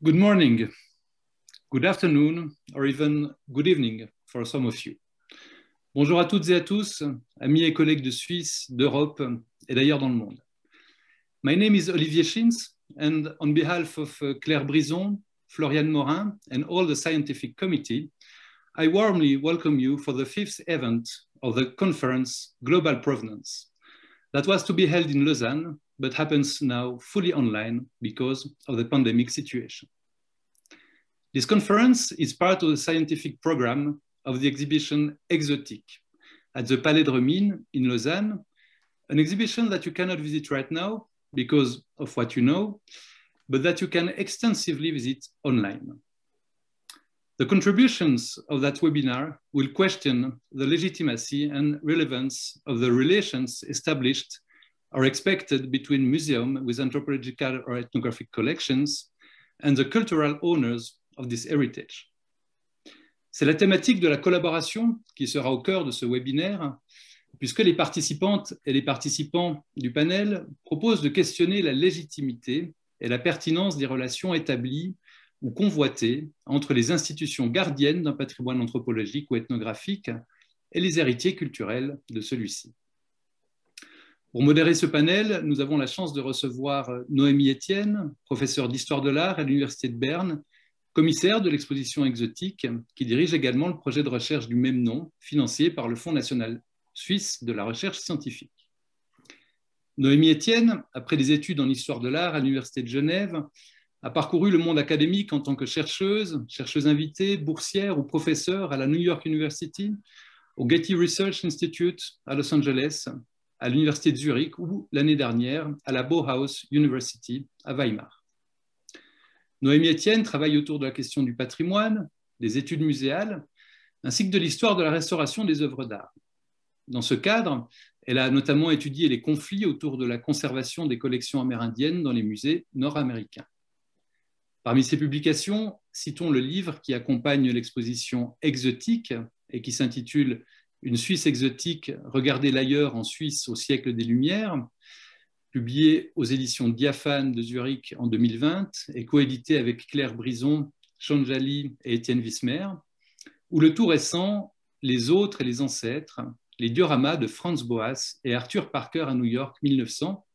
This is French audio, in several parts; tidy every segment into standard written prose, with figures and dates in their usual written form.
Good morning, good afternoon, or even good evening for some of you. Bonjour à toutes et à tous, amis et collègues de Suisse, d'Europe et d'ailleurs dans le monde. My name is Olivier Schintz, and on behalf of Claire Brison, Floriane Morin, and all the scientific committee, I warmly welcome you for the fifth event of the conference Global Provenance that was to be held in Lausanne, but happens now fully online because of the pandemic situation. This conference is part of the scientific program of the exhibition Exotique at the Palais de Remine in Lausanne, an exhibition that you cannot visit right now because of what you know, but that you can extensively visit online. The contributions of that webinar will question the legitimacy and relevance of the relations established or expected between museums with anthropological or ethnographic collections and the cultural owners of this heritage. C'est la thématique de la collaboration qui sera au cœur de ce webinaire, puisque les participantes et les participants du panel proposent de questionner la légitimité et la pertinence des relations établies ou convoitées entre les institutions gardiennes d'un patrimoine anthropologique ou ethnographique et les héritiers culturels de celui-ci. Pour modérer ce panel, nous avons la chance de recevoir Noémie Etienne, professeure d'histoire de l'art à l'Université de Berne, commissaire de l'exposition Exotique, qui dirige également le projet de recherche du même nom, financé par le Fonds national suisse de la recherche scientifique. Noémie Etienne, après des études en histoire de l'art à l'Université de Genève, a parcouru le monde académique en tant que chercheuse invitée, boursière ou professeure à la New York University, au Getty Research Institute à Los Angeles, à l'Université de Zurich ou l'année dernière à la Bauhaus University à Weimar. Noémie Etienne travaille autour de la question du patrimoine, des études muséales, ainsi que de l'histoire de la restauration des œuvres d'art. Dans ce cadre, elle a notamment étudié les conflits autour de la conservation des collections amérindiennes dans les musées nord-américains. Parmi ses publications, citons le livre qui accompagne l'exposition Exotique et qui s'intitule « Une Suisse exotique, regardez l'ailleurs en Suisse au siècle des Lumières », publié aux éditions Diaphane de Zurich en 2020 et coédité avec Claire Brison, Sean Jali et Étienne Wismer, ou le tout récent « Les autres et les ancêtres », les dioramas de Franz Boas et Arthur Parker à New York 1900,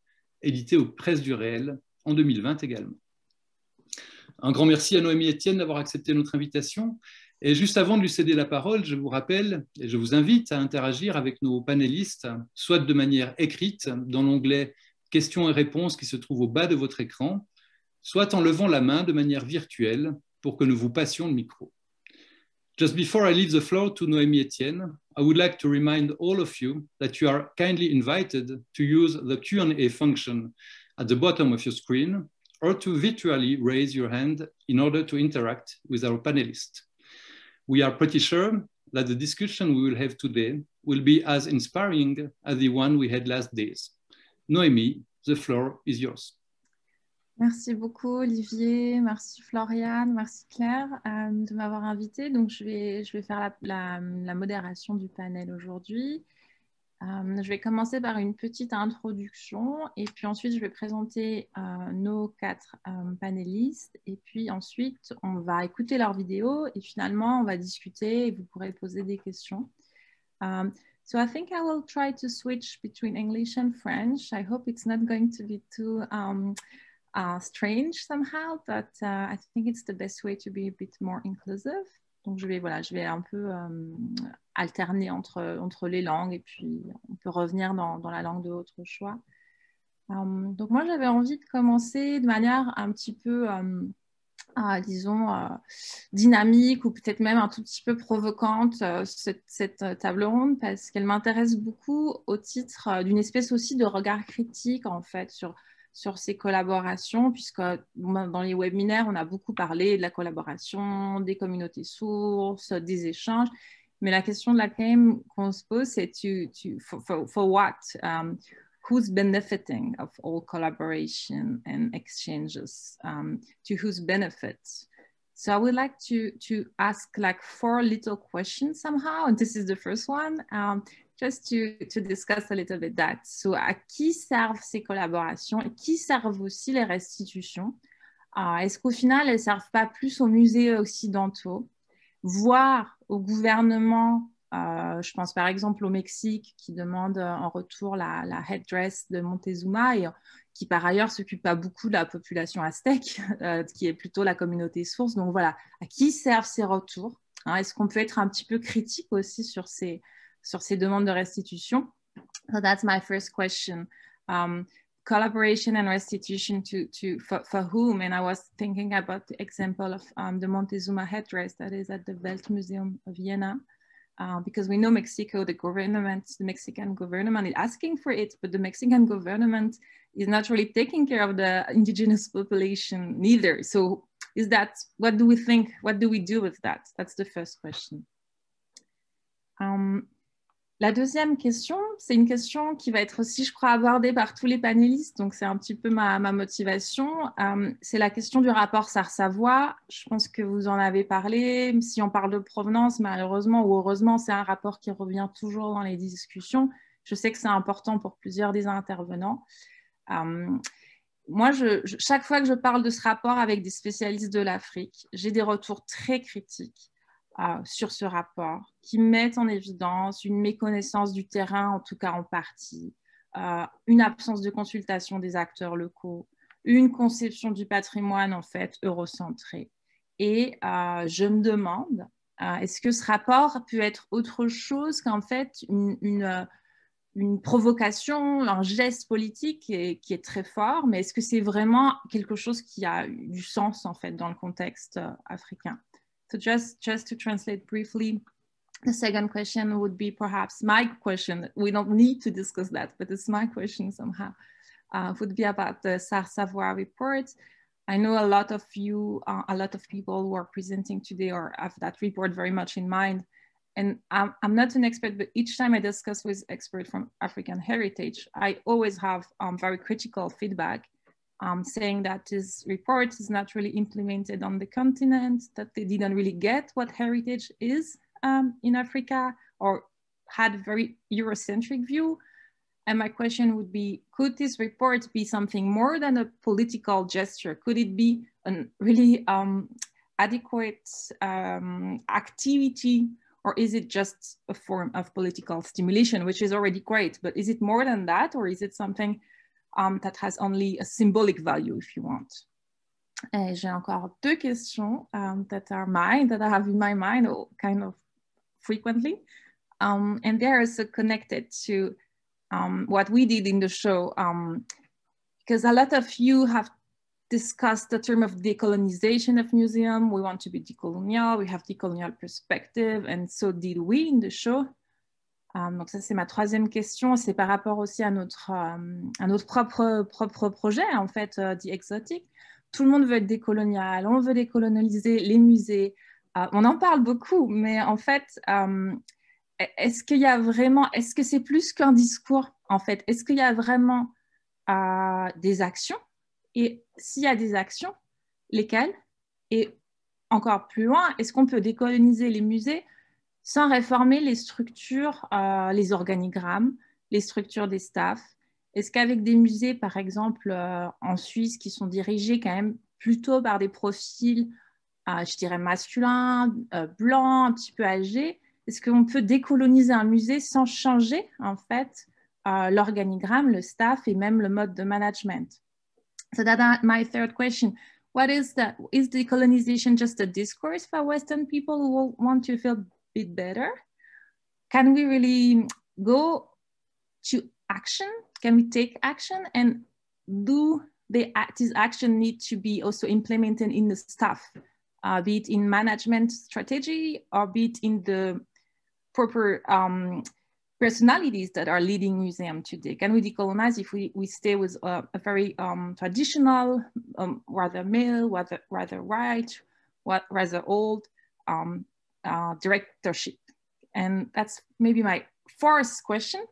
édité aux Presses du Réel en 2020 également. Un grand merci à Noémie Etienne d'avoir accepté notre invitation. Et juste avant de lui céder la parole, je vous rappelle et je vous invite à interagir avec nos panélistes, soit de manière écrite dans l'onglet « Questions et réponses » qui se trouve au bas de votre écran, soit en levant la main de manière virtuelle pour que nous vous passions le micro. Just before I leave the floor to Noémie Etienne, I would like to remind all of you that you are kindly invited to use the Q&A function at the bottom of your screen or to virtually raise your hand in order to interact with our panelists. We are pretty sure that the discussion we will have today will be as inspiring as the one we had last days. Noémie, the floor is yours. Merci beaucoup Olivier, merci Floriane, merci Claire de m'avoir invitée. Donc je vais faire la modération du panel aujourd'hui. Je vais commencer par une petite introduction et puis ensuite je vais présenter nos quatre panélistes et puis ensuite on va écouter leurs vidéos et finalement on va discuter et vous pourrez poser des questions. So I think I will try to switch between English and French. I hope it's not going to be too strange somehow, but I think it's the best way to be a bit more inclusive. Donc je vais un peu alterner entre les langues et puis on peut revenir dans la langue de votre choix. Donc moi j'avais envie de commencer de manière un petit peu, disons, dynamique ou peut-être même un tout petit peu provocante cette table ronde parce qu'elle m'intéresse beaucoup au titre d'une espèce aussi de regard critique en fait sur ces collaborations, puisque dans les webinaires, on a beaucoup parlé de la collaboration, des communautés sources, des échanges, mais la question de laquelle qu'on se pose, c'est for what? Who's benefiting of all collaboration and exchanges? To whose benefit? So I would like to ask like 4 little questions somehow, and this is the first one. Just to discuss a little bit that. So, à qui servent ces collaborations et qui servent aussi les restitutions? Est-ce qu'au final, elles ne servent pas plus aux musées occidentaux, voire au gouvernement? Je pense par exemple au Mexique qui demande en retour la headdress de Montezuma et qui par ailleurs s'occupe pas beaucoup de la population aztèque, qui est plutôt la communauté source. Donc voilà, à qui servent ces retours? Est-ce qu'on peut être un petit peu critique aussi sur ces demandes de restitution? So that's my first question. Collaboration and restitution for whom? And I was thinking about the example of the Montezuma headdress that is at the Weltmuseum of Vienna. Because we know Mexico, the Mexican government is asking for it, but the Mexican government is not really taking care of the indigenous population neither. So what do we think? What do we do with that? That's the first question. La deuxième question, c'est une question qui va être aussi, je crois, abordée par tous les panélistes, donc c'est un petit peu ma motivation. C'est la question du rapport Sarr-Savoy. Je pense que vous en avez parlé. Si on parle de provenance, malheureusement ou heureusement, c'est un rapport qui revient toujours dans les discussions. Je sais que c'est important pour plusieurs des intervenants. Moi, chaque fois que je parle de ce rapport avec des spécialistes de l'Afrique, j'ai des retours très critiques sur ce rapport, qui mettent en évidence une méconnaissance du terrain, en tout cas en partie, une absence de consultation des acteurs locaux, une conception du patrimoine en fait eurocentrée. Et je me demande, est-ce que ce rapport peut être autre chose qu'en fait une provocation, un geste politique qui est très fort, mais est-ce que c'est vraiment quelque chose qui a du sens en fait dans le contexte africain? So just to translate briefly, the second question would be perhaps my question. We don't need to discuss that, but it's my question somehow. Would be about the Sarr-Savoy report. I know a lot of people who are presenting today or have that report very much in mind. And I'm not an expert, but each time I discuss with experts from African heritage, I always have very critical feedback. Saying that this report is not really implemented on the continent, that they didn't really get what heritage is in Africa, or had a very Eurocentric view. And my question would be, could this report be something more than a political gesture? Could it be a really adequate activity, or is it just a form of political stimulation, which is already great, but is it more than that, or is it something that has only a symbolic value, if you want? Et j'ai encore deux questions that I have in my mind kind of frequently. And they are also connected to what we did in the show, because a lot of you have discussed the term of decolonization of museum. We want to be decolonial, we have decolonial perspective, and so did we in the show. Donc ça, c'est ma troisième question. C'est par rapport aussi à notre propre projet, en fait, The Exotic. Tout le monde veut être décolonial, on veut décolonialiser les musées. On en parle beaucoup, mais en fait, est-ce qu'il y a vraiment, est-ce que c'est plus qu'un discours, en fait? Est-ce qu'il y a vraiment des actions? Et s'il y a des actions, lesquelles? Et encore plus loin, est-ce qu'on peut décoloniser les musées sans réformer les structures, les organigrammes, les structures des staffs? Est-ce qu'avec des musées, par exemple, en Suisse, qui sont dirigés quand même plutôt par des profils, je dirais, masculins, blancs, un petit peu âgés, est-ce qu'on peut décoloniser un musée sans changer, en fait, l'organigramme, le staff et même le mode de management? So that's my third question. What is that? Is decolonization just a discourse for Western people who want to feel bit better? Can we really go to action? Can we take action? And do this action need to be also implemented in the staff, be it in management strategy or be it in the proper personalities that are leading museum today? Can we decolonize if we stay with a very traditional, rather male, rather white, rather old directorship? And that's maybe my fourth question.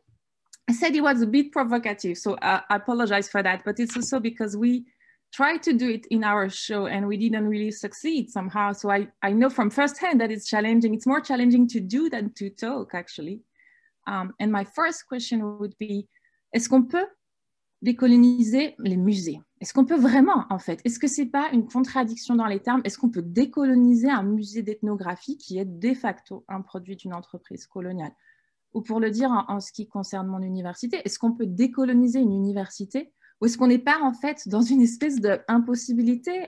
I said it was a bit provocative, so I apologize for that, but it's also because we tried to do it in our show and we didn't really succeed somehow. So I know from firsthand that it's challenging. It's more challenging to do than to talk, actually. And my first question would be, est-ce qu'on peut décoloniser les musées. Est-ce qu'on peut vraiment, en fait, est-ce que ce n'est pas une contradiction dans les termes? Est-ce qu'on peut décoloniser un musée d'ethnographie qui est de facto un produit d'une entreprise coloniale? Ou pour le dire en ce qui concerne mon université, est-ce qu'on peut décoloniser une université? Ou est-ce qu'on n'est pas, en fait, dans une espèce d'impossibilité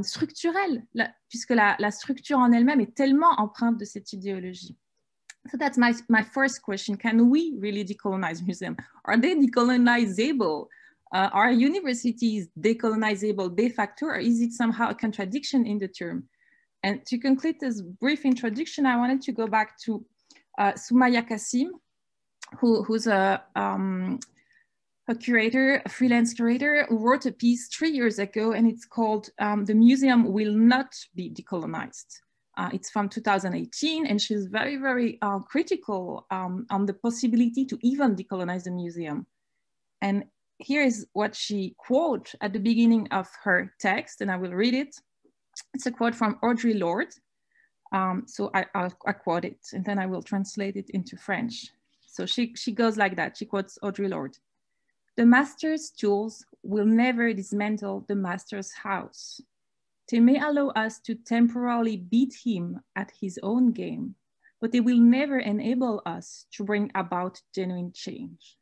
structurelle, puisque la structure en elle-même est tellement empreinte de cette idéologie? So that's my first question. Can we really decolonize museums? Are they decolonizable? Are universities decolonizable de facto, or is it somehow a contradiction in the term? And to conclude this brief introduction, I wanted to go back to Soumaya Kassim, who's a curator, a freelance curator, who wrote a piece 3 years ago, and it's called The Museum Will Not Be Decolonized. It's from 2018, and she's very, very critical on the possibility to even decolonize the museum. And here is what she quotes at the beginning of her text, and I will read it. It's a quote from Audre Lorde. So I quote it, and then I will translate it into French. So she goes like that. She quotes Audre Lorde. The master's tools will never dismantle the master's house. They may allow us to temporarily beat him at his own game, but they will never enable us to bring about genuine change.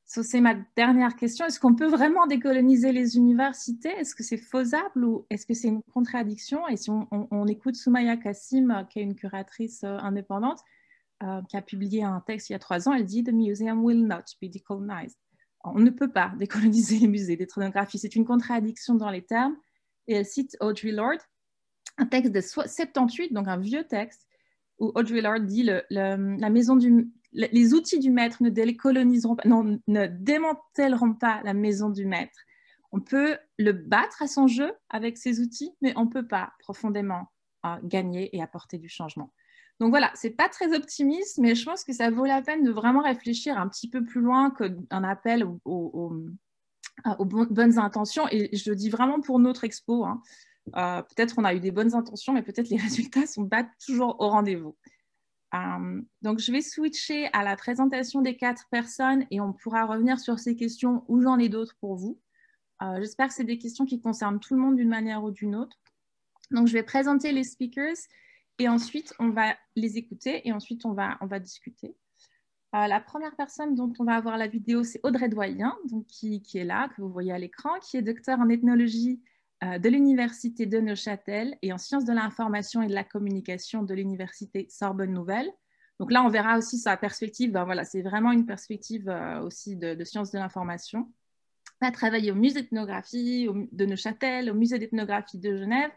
So c'est ma dernière question. Est-ce qu'on peut vraiment décoloniser les universités? Est-ce que c'est faisable ou est-ce que c'est une contradiction? Et si on écoute Soumaya Kassim, qui est une curatrice indépendante, qui a publié un texte il y a 3 ans, elle dit « The museum will not be decolonized ». On ne peut pas décoloniser les musées d'ethnographie. C'est une contradiction dans les termes. Et elle cite Audre Lorde, un texte de 78, donc un vieux texte, où Audre Lorde dit les outils du maître ne démantèleront pas la maison du maître. On peut le battre à son jeu avec ces outils, mais on ne peut pas profondément gagner et apporter du changement. Donc voilà, ce n'est pas très optimiste, mais je pense que ça vaut la peine de vraiment réfléchir un petit peu plus loin qu'un appel aux bonnes intentions. Et je le dis vraiment pour notre expo. Hein. Peut-être on a eu des bonnes intentions, mais peut-être les résultats ne sont pas toujours au rendez-vous. Donc, je vais switcher à la présentation des 4 personnes et on pourra revenir sur ces questions ou j'en ai d'autres pour vous. J'espère que c'est des questions qui concernent tout le monde d'une manière ou d'une autre. Donc, je vais présenter les speakers et ensuite, on va les écouter et ensuite, on va discuter. La première personne dont on va avoir la vidéo, c'est Audrey Doyen, donc qui est là, que vous voyez à l'écran, qui est docteur en ethnologie de l'Université de Neuchâtel et en sciences de l'information et de la communication de l'Université Sorbonne Nouvelle. Donc là, on verra aussi sa perspective. Ben voilà, c'est vraiment une perspective aussi de sciences de l'information. Elle a travaillé au musée d'ethnographie de Neuchâtel, au musée d'ethnographie de Genève.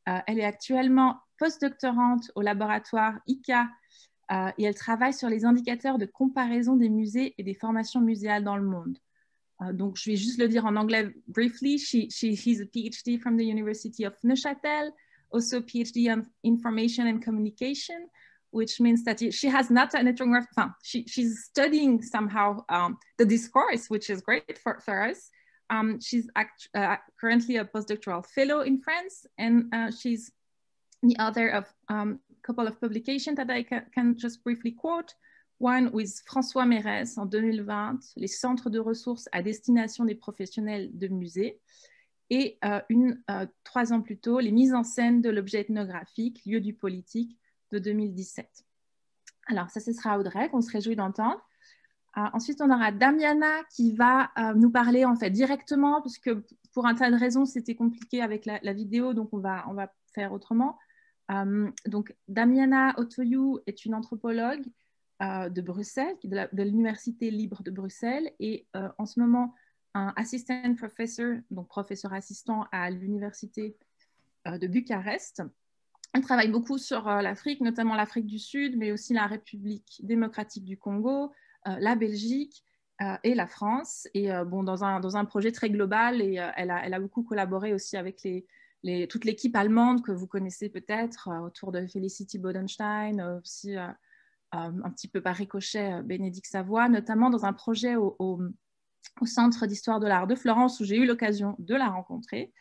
Elle est actuellement postdoctorante au laboratoire ICA et elle travaille sur les indicateurs de comparaison des musées et des formations muséales dans le monde. Donc, je vais juste le dire en anglais briefly. She's a PhD from the University of Neuchâtel, also a PhD on Information and Communication, which means that she has not an ethnography. She's studying somehow the discourse, which is great for us. She's currently a postdoctoral fellow in France, and she's the author of a couple of publications that I can just briefly quote. One with François Mérès en 2020, les centres de ressources à destination des professionnels de musées. Et 3 ans plus tôt, les mises en scène de l'objet ethnographique, lieu du politique, de 2017. Alors, ça, ce sera Audrey, qu'on se réjouit d'entendre. Ensuite, on aura Damiana qui va nous parler en fait directement, parce que pour un tas de raisons, c'était compliqué avec la vidéo, donc on va faire autrement. Donc, Damiana Otoyou est une anthropologue de Bruxelles, de l'Université libre de Bruxelles, et en ce moment un assistant professor, donc professeur assistant à l'Université de Bucarest. Elle travaille beaucoup sur l'Afrique, notamment l'Afrique du Sud, mais aussi la République démocratique du Congo, la Belgique et la France, et bon, dans un projet très global, et elle a beaucoup collaboré aussi avec toute l'équipe allemande que vous connaissez peut-être, autour de Felicity Bodenstein, aussi un petit peu par ricochet Bénédicte Savoie, notamment dans un projet au Centre d'histoire de l'art de Florence où j'ai eu l'occasion de la rencontrer.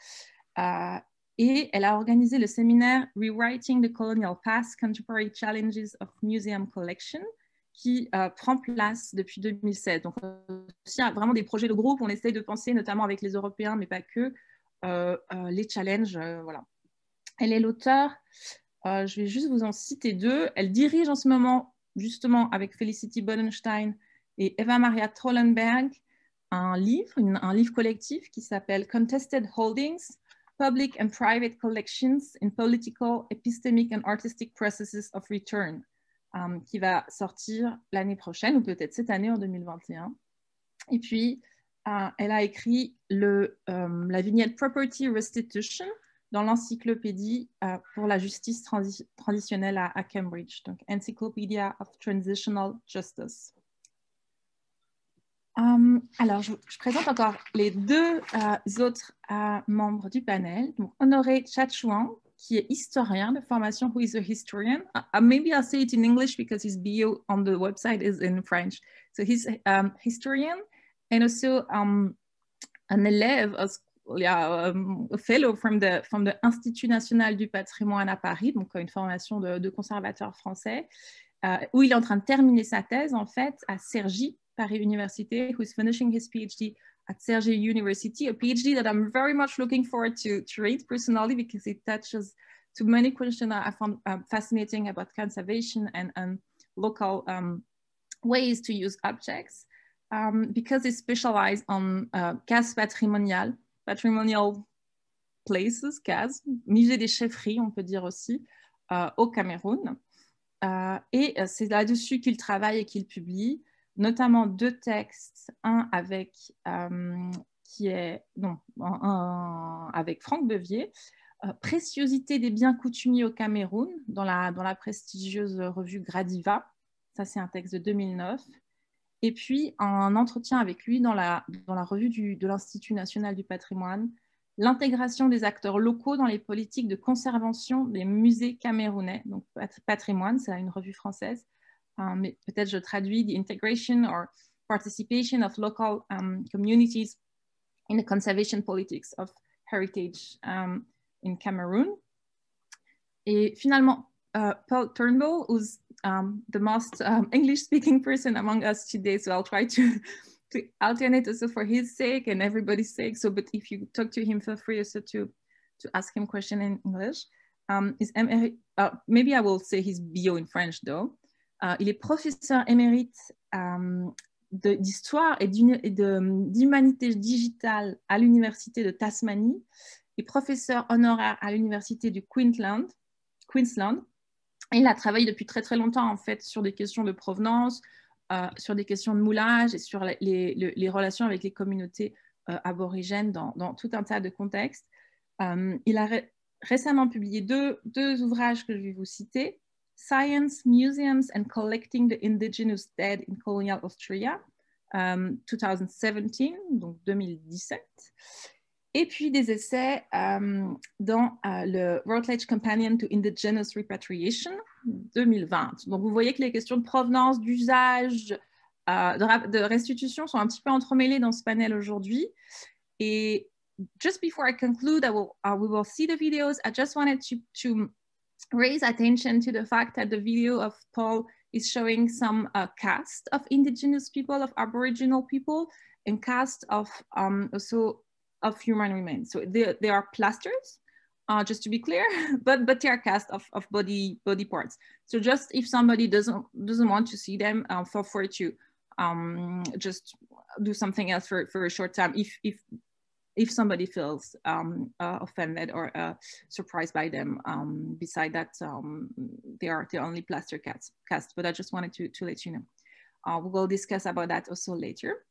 Et elle a organisé le séminaire Rewriting the Colonial Past, Contemporary Challenges of Museum Collection, qui prend place depuis 2016. Donc, aussi, vraiment des projets de groupe, on essaye de penser, notamment avec les Européens, mais pas que, les challenges. Voilà. Elle est l'auteure, je vais juste vous en citer deux. Elle dirige en ce moment, justement, avec Felicity Bodenstein et Eva Maria Trollenberg, un livre collectif qui s'appelle Contested Holdings, Public and Private Collections in Political, Epistemic and Artistic Processes of Return, qui va sortir l'année prochaine, ou peut-être cette année, en 2021. Et puis, elle a écrit la vignette Property Restitution dans l'encyclopédie pour la justice transitionnelle à Cambridge, donc Encyclopedia of Transitional Justice. Alors, je présente encore les deux autres membres du panel. Donc, Honoré Tchatchouan, qui est historien de formation, who is a historian. Maybe I'll say it in English because his bio on the website is in French. So he's a historian and also an élève, a fellow from the Institut National du Patrimoine à Paris, donc une formation de conservateur français, où il est en train de terminer sa thèse, en fait, à Cergy, Paris Université, who is finishing his PhD at Cergy University, a PhD that I'm very much looking forward to read personally because it touches to many questions I found fascinating about conservation and local ways to use objects, because they specialize on cases patrimonial places, cases, musée des chefferies, on peut dire aussi, au Cameroun. Et c'est là-dessus qu'il travaille et qu'il publie, notamment deux textes, un avec, avec Franck Bevier, Préciosité des biens coutumiers au Cameroun, dans la prestigieuse revue Gradiva. Ça, c'est un texte de 2009. Et puis, un entretien avec lui dans la revue de l'Institut national du patrimoine, l'intégration des acteurs locaux dans les politiques de conservation des musées camerounais. Donc, patrimoine, c'est une revue française. Mais peut-être je traduis the integration or participation of local communities in the conservation politics of heritage in Cameroon. Et finalement, Paul Turnbull, who's the most English-speaking person among us today, so I'll try to alternate also for his sake and everybody's sake. So, but if you talk to him, feel free also to ask him question in English. Maybe I will say his bio in French though. Il est professeur émérite d'histoire et d'humanité digitale à l'université de Tasmanie et professeur honoraire à l'université du Queensland. Il a travaillé depuis très très longtemps en fait sur des questions de provenance, sur des questions de moulage et sur les relations avec les communautés aborigènes dans tout un tas de contextes. Il a récemment publié deux ouvrages que je vais vous citer. Science, Museums and Collecting the Indigenous Dead in Colonial Austria, 2017, donc 2017. Et puis des essais dans le Routledge Companion to Indigenous Repatriation, 2020. Donc vous voyez que les questions de provenance, d'usage, de restitution sont un petit peu entremêlées dans ce panel aujourd'hui. Et just before I conclude, we will see the videos. I just wanted to raise attention to the fact that the video of Paul is showing some cast of indigenous people, of Aboriginal people, and cast of also of human remains. So they are plasters, just to be clear, but they are cast of body parts. So just if somebody doesn't want to see them, feel free to just do something else for a short time if somebody feels offended or surprised by them. Beside that, they are the only plaster cast, but I just wanted to let you know. We will discuss about that also later.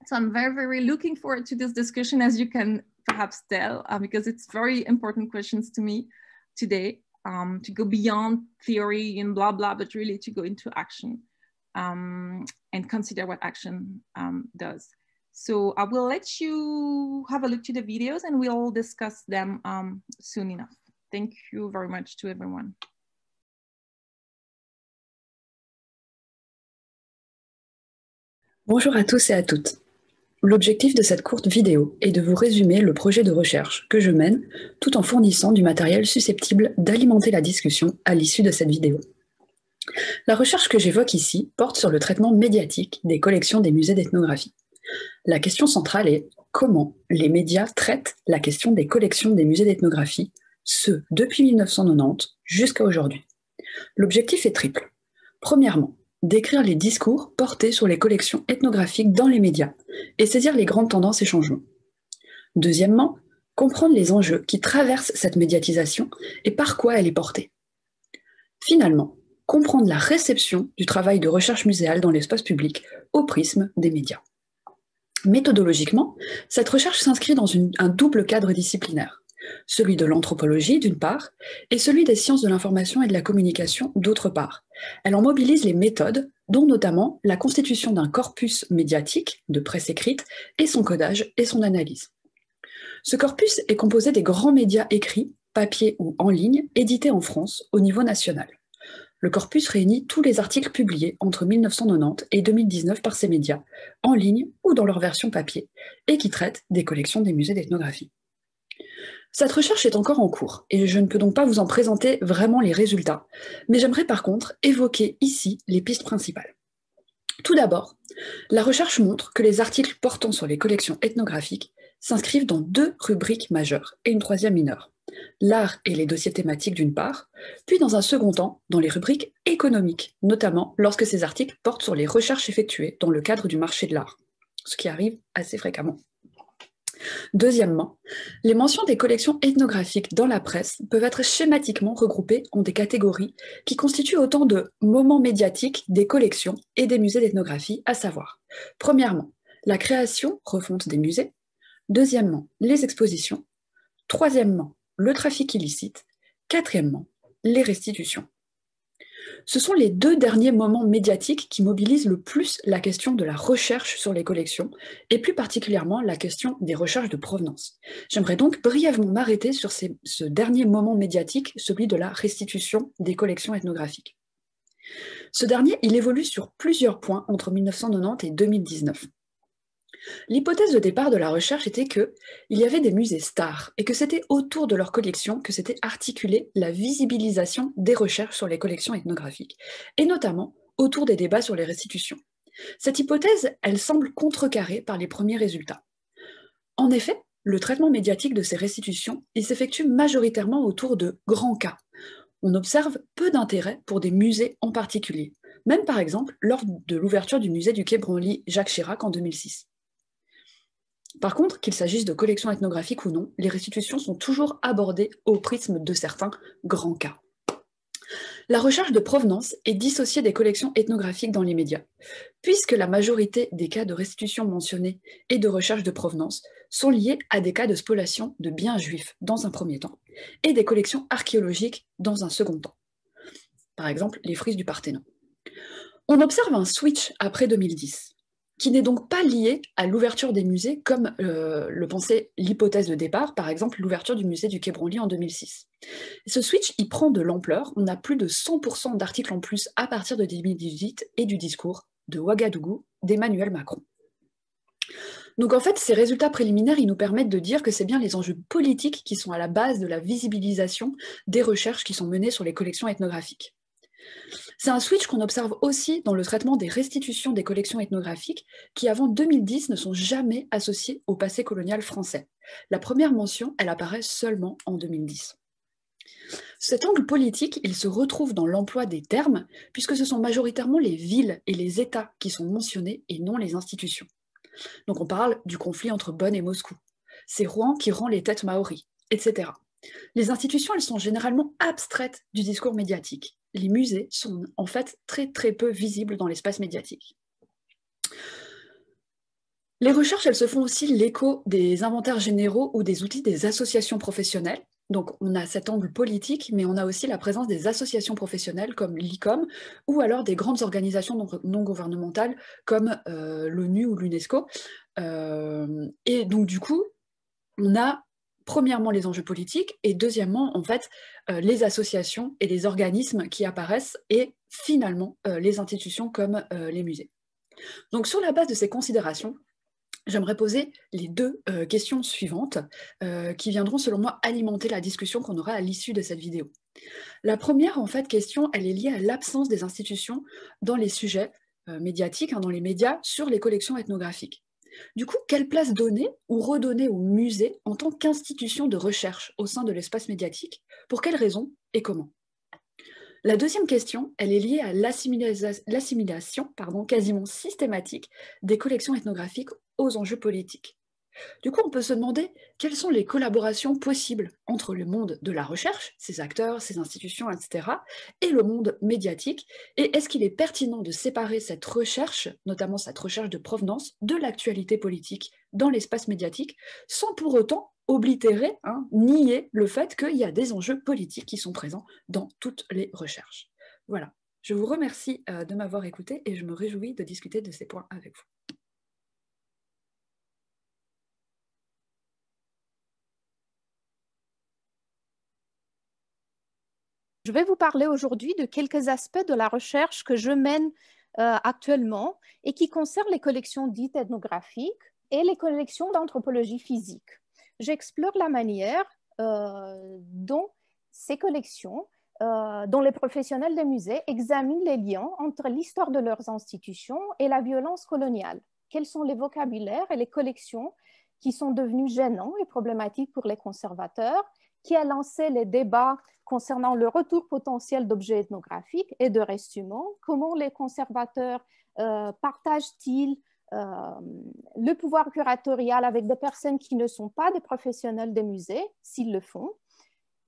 So I'm very, very looking forward to this discussion, as you can perhaps tell, because it's very important questions to me today, to go beyond theory and blah, blah, but really to go into action and consider what action does. So I will let you have a look to the videos and we'll discuss them soon enough. Thank you very much to everyone. Bonjour à tous et à toutes. L'objectif de cette courte vidéo est de vous résumer le projet de recherche que je mène tout en fournissant du matériel susceptible d'alimenter la discussion à l'issue de cette vidéo. La recherche que j'évoque ici porte sur le traitement médiatique des collections des musées d'ethnographie. La question centrale est comment les médias traitent la question des collections des musées d'ethnographie, ce depuis 1990 jusqu'à aujourd'hui. L'objectif est triple. Premièrement, décrire les discours portés sur les collections ethnographiques dans les médias et saisir les grandes tendances et changements. Deuxièmement, comprendre les enjeux qui traversent cette médiatisation et par quoi elle est portée. Finalement, comprendre la réception du travail de recherche muséale dans l'espace public au prisme des médias. Méthodologiquement, cette recherche s'inscrit dans un double cadre disciplinaire, celui de l'anthropologie d'une part, et celui des sciences de l'information et de la communication d'autre part. Elle en mobilise les méthodes, dont notamment la constitution d'un corpus médiatique de presse écrite et son codage et son analyse. Ce corpus est composé des grands médias écrits, papier ou en ligne, édités en France au niveau national. Le corpus réunit tous les articles publiés entre 1990 et 2019 par ces médias, en ligne ou dans leur version papier, et qui traitent des collections des musées d'ethnographie. Cette recherche est encore en cours, et je ne peux donc pas vous en présenter vraiment les résultats, mais j'aimerais par contre évoquer ici les pistes principales. Tout d'abord, la recherche montre que les articles portant sur les collections ethnographiques s'inscrivent dans deux rubriques majeures et une troisième mineure. L'art et les dossiers thématiques d'une part, puis dans un second temps, dans les rubriques économiques, notamment lorsque ces articles portent sur les recherches effectuées dans le cadre du marché de l'art, ce qui arrive assez fréquemment. Deuxièmement, les mentions des collections ethnographiques dans la presse peuvent être schématiquement regroupées en des catégories qui constituent autant de moments médiatiques des collections et des musées d'ethnographie, à savoir, premièrement, la création, refonte des musées, deuxièmement, les expositions, troisièmement, le trafic illicite, quatrièmement, les restitutions. Ce sont les deux derniers moments médiatiques qui mobilisent le plus la question de la recherche sur les collections, et plus particulièrement la question des recherches de provenance. J'aimerais donc brièvement m'arrêter sur ce dernier moment médiatique, celui de la restitution des collections ethnographiques. Ce dernier, il évolue sur plusieurs points entre 1990 et 2019. L'hypothèse de départ de la recherche était qu'il y avait des musées stars et que c'était autour de leurs collections que s'était articulée la visibilisation des recherches sur les collections ethnographiques, et notamment autour des débats sur les restitutions. Cette hypothèse, elle semble contrecarrée par les premiers résultats. En effet, le traitement médiatique de ces restitutions, il s'effectue majoritairement autour de grands cas. On observe peu d'intérêt pour des musées en particulier, même par exemple lors de l'ouverture du musée du Quai Branly Jacques Chirac en 2006. Par contre, qu'il s'agisse de collections ethnographiques ou non, les restitutions sont toujours abordées au prisme de certains grands cas. La recherche de provenance est dissociée des collections ethnographiques dans les médias, puisque la majorité des cas de restitution mentionnés et de recherche de provenance sont liés à des cas de spoliation de biens juifs dans un premier temps, et des collections archéologiques dans un second temps. Par exemple, les frises du Parthénon. On observe un switch après 2010, qui n'est donc pas lié à l'ouverture des musées comme le pensait l'hypothèse de départ, par exemple l'ouverture du musée du Quai Branly en 2006. Ce switch, il prend de l'ampleur, on a plus de 100% d'articles en plus à partir de 2018 et du discours de Ouagadougou d'Emmanuel Macron. Donc en fait, ces résultats préliminaires, ils nous permettent de dire que c'est bien les enjeux politiques qui sont à la base de la visibilisation des recherches qui sont menées sur les collections ethnographiques. C'est un switch qu'on observe aussi dans le traitement des restitutions des collections ethnographiques qui, avant 2010, ne sont jamais associées au passé colonial français. La première mention, elle apparaît seulement en 2010. Cet angle politique, il se retrouve dans l'emploi des termes, puisque ce sont majoritairement les villes et les États qui sont mentionnés et non les institutions. Donc on parle du conflit entre Bonn et Moscou. C'est Rouen qui rend les têtes maoris, etc. Les institutions, elles sont généralement abstraites du discours médiatique. Les musées sont en fait très peu visibles dans l'espace médiatique. Les recherches, elles se font aussi l'écho des inventaires généraux ou des outils des associations professionnelles. Donc on a cet angle politique, mais on a aussi la présence des associations professionnelles comme l'ICOM, ou alors des grandes organisations non gouvernementales comme l'ONU ou l'UNESCO. Et donc du coup, on a premièrement les enjeux politiques et deuxièmement en fait les associations et les organismes qui apparaissent et finalement les institutions comme les musées. Donc sur la base de ces considérations, j'aimerais poser les deux questions suivantes qui viendront selon moi alimenter la discussion qu'on aura à l'issue de cette vidéo. La première, en fait, question, elle est liée à l'absence des institutions dans les sujets médiatiques, dans les médias, sur les collections ethnographiques. Du coup, quelle place donner ou redonner au musée en tant qu'institution de recherche au sein de l'espace médiatique? Pour quelles raisons et comment? La deuxième question, elle est liée à l'assimilation quasiment systématique des collections ethnographiques aux enjeux politiques. Du coup, on peut se demander quelles sont les collaborations possibles entre le monde de la recherche, ses acteurs, ses institutions, etc., et le monde médiatique, et est-ce qu'il est pertinent de séparer cette recherche, notamment cette recherche de provenance, de l'actualité politique dans l'espace médiatique, sans pour autant oblitérer, nier le fait qu'il y a des enjeux politiques qui sont présents dans toutes les recherches. Voilà, je vous remercie de m'avoir écouté et je me réjouis de discuter de ces points avec vous. Je vais vous parler aujourd'hui de quelques aspects de la recherche que je mène actuellement et qui concernent les collections dites ethnographiques et les collections d'anthropologie physique. J'explore la manière dont ces collections, dont les professionnels des musées examinent les liens entre l'histoire de leurs institutions et la violence coloniale. Quels sont les vocabulaires et les collections qui sont devenus gênants et problématiques pour les conservateurs, qui a lancé les débats concernant le retour potentiel d'objets ethnographiques et de restes humains, comment les conservateurs partagent-ils le pouvoir curatorial avec des personnes qui ne sont pas des professionnels des musées, s'ils le font.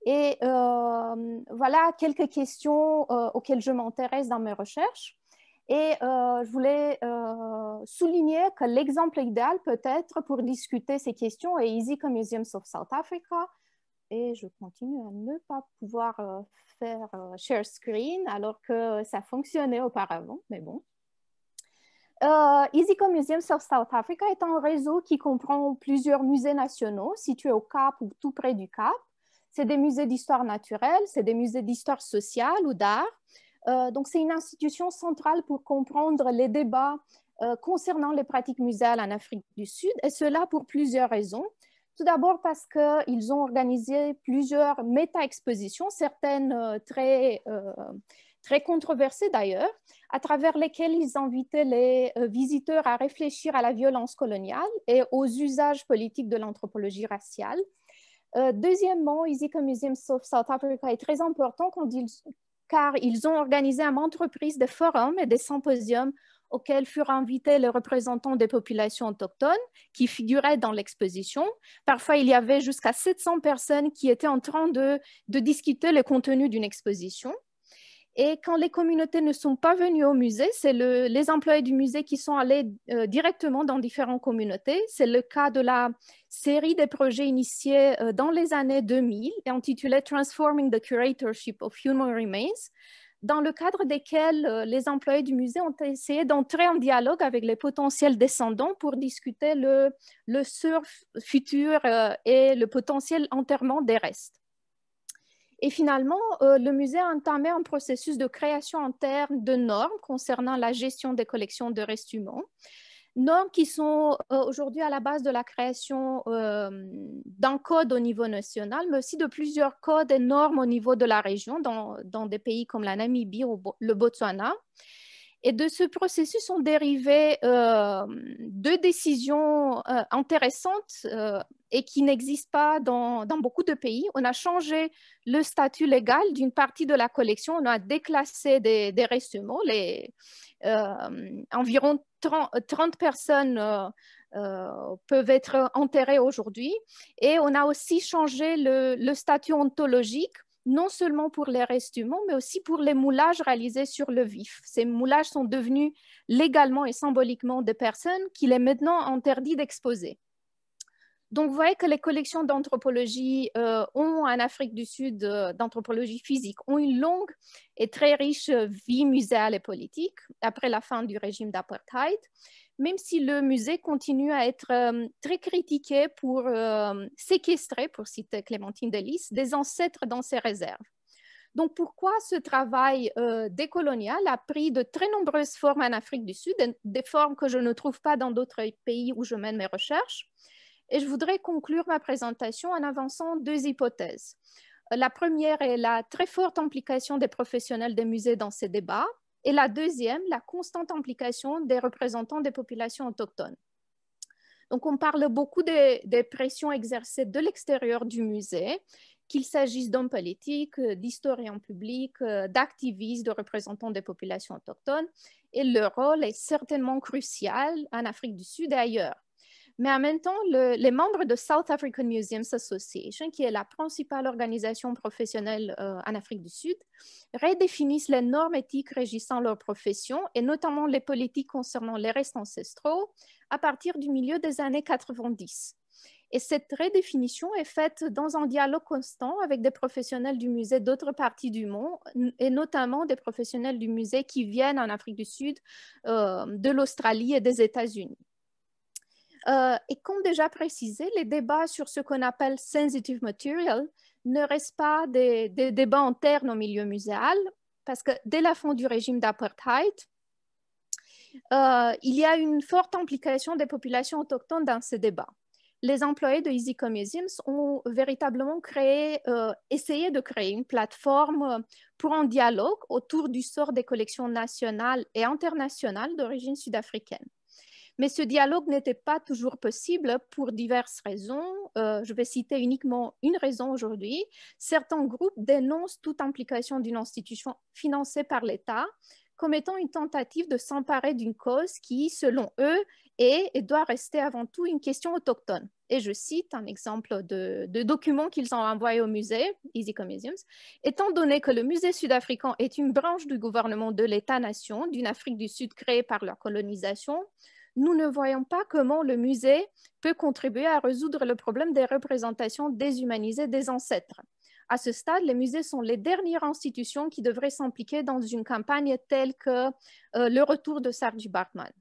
Et voilà quelques questions auxquelles je m'intéresse dans mes recherches. Et je voulais souligner que l'exemple idéal peut-être pour discuter ces questions est Izika Museums of South Africa. Et je continue à ne pas pouvoir faire share screen alors que ça fonctionnait auparavant, mais bon. Izika Museums of South Africa est un réseau qui comprend plusieurs musées nationaux situés au Cap ou tout près du Cap. C'est des musées d'histoire naturelle, c'est des musées d'histoire sociale ou d'art. Donc, c'est une institution centrale pour comprendre les débats concernant les pratiques muséales en Afrique du Sud, et cela pour plusieurs raisons. Tout d'abord parce qu'ils ont organisé plusieurs méta-expositions, certaines très controversées d'ailleurs, à travers lesquelles ils invitaient les visiteurs à réfléchir à la violence coloniale et aux usages politiques de l'anthropologie raciale. Deuxièmement, Izika Museums of South Africa est très important car ils ont organisé à maintes reprises des forums et des symposiums auxquels furent invités les représentants des populations autochtones qui figuraient dans l'exposition. Parfois, il y avait jusqu'à 700 personnes qui étaient en train de discuter le contenu d'une exposition. Et quand les communautés ne sont pas venues au musée, c'est les employés du musée qui sont allés directement dans différentes communautés. C'est le cas de la série des projets initiés dans les années 2000 et intitulée Transforming the Curatorship of Human Remains, dans le cadre desquels les employés du musée ont essayé d'entrer en dialogue avec les potentiels descendants pour discuter le surf futur et le potentiel enterrement des restes. Et finalement, le musée a entamé un processus de création interne de normes concernant la gestion des collections de restes humains, normes qui sont aujourd'hui à la base de la création d'un code au niveau national, mais aussi de plusieurs codes et normes au niveau de la région, dans des pays comme la Namibie ou le Botswana. Et de ce processus sont dérivées deux décisions intéressantes et qui n'existent pas dans beaucoup de pays. On a changé le statut légal d'une partie de la collection. On a déclassé des restes humains. Environ 30 personnes peuvent être enterrées aujourd'hui. Et on a aussi changé le statut ontologique, non seulement pour les restes humains, mais aussi pour les moulages réalisés sur le vif. Ces moulages sont devenus légalement et symboliquement des personnes qu'il est maintenant interdit d'exposer. Donc, vous voyez que les collections d'anthropologie en Afrique du Sud, d'anthropologie physique, ont une longue et très riche vie muséale et politique après la fin du régime d'apartheid, même si le musée continue à être très critiqué pour séquestrer, pour citer Clémentine Delis, des ancêtres dans ses réserves. Donc, pourquoi ce travail décolonial a pris de très nombreuses formes en Afrique du Sud, des formes que je ne trouve pas dans d'autres pays où je mène mes recherches? Et je voudrais conclure ma présentation en avançant deux hypothèses. La première est la très forte implication des professionnels des musées dans ces débats, et la deuxième, la constante implication des représentants des populations autochtones. Donc, on parle beaucoup des pressions exercées de l'extérieur du musée, qu'il s'agisse d'hommes politiques, d'historiens publics, d'activistes, de représentants des populations autochtones, et leur rôle est certainement crucial en Afrique du Sud et ailleurs. Mais en même temps, les membres de South African Museums Association, qui est la principale organisation professionnelle en Afrique du Sud, redéfinissent les normes éthiques régissant leur profession et notamment les politiques concernant les restes ancestraux à partir du milieu des années 90. Et cette redéfinition est faite dans un dialogue constant avec des professionnels du musée d'autres parties du monde, et notamment des professionnels du musée qui viennent en Afrique du Sud, de l'Australie et des États-Unis. Et comme déjà précisé, les débats sur ce qu'on appelle sensitive material ne restent pas des débats internes au milieu muséal, parce que dès la fin du régime d'apartheid, il y a une forte implication des populations autochtones dans ces débats. Les employés de Iziko Museums ont véritablement essayé de créer une plateforme pour un dialogue autour du sort des collections nationales et internationales d'origine sud-africaine. Mais ce dialogue n'était pas toujours possible pour diverses raisons. Je vais citer uniquement une raison aujourd'hui. Certains groupes dénoncent toute implication d'une institution financée par l'État comme étant une tentative de s'emparer d'une cause qui, selon eux, est et doit rester avant tout une question autochtone. Et je cite un exemple de document qu'ils ont envoyé au musée, Iziko Museums. Étant donné que le musée sud-africain est une branche du gouvernement de l'État-nation d'une Afrique du Sud créée par leur colonisation, nous ne voyons pas comment le musée peut contribuer à résoudre le problème des représentations déshumanisées des ancêtres. À ce stade, les musées sont les dernières institutions qui devraient s'impliquer dans une campagne telle que le retour de Saartjie Baartman.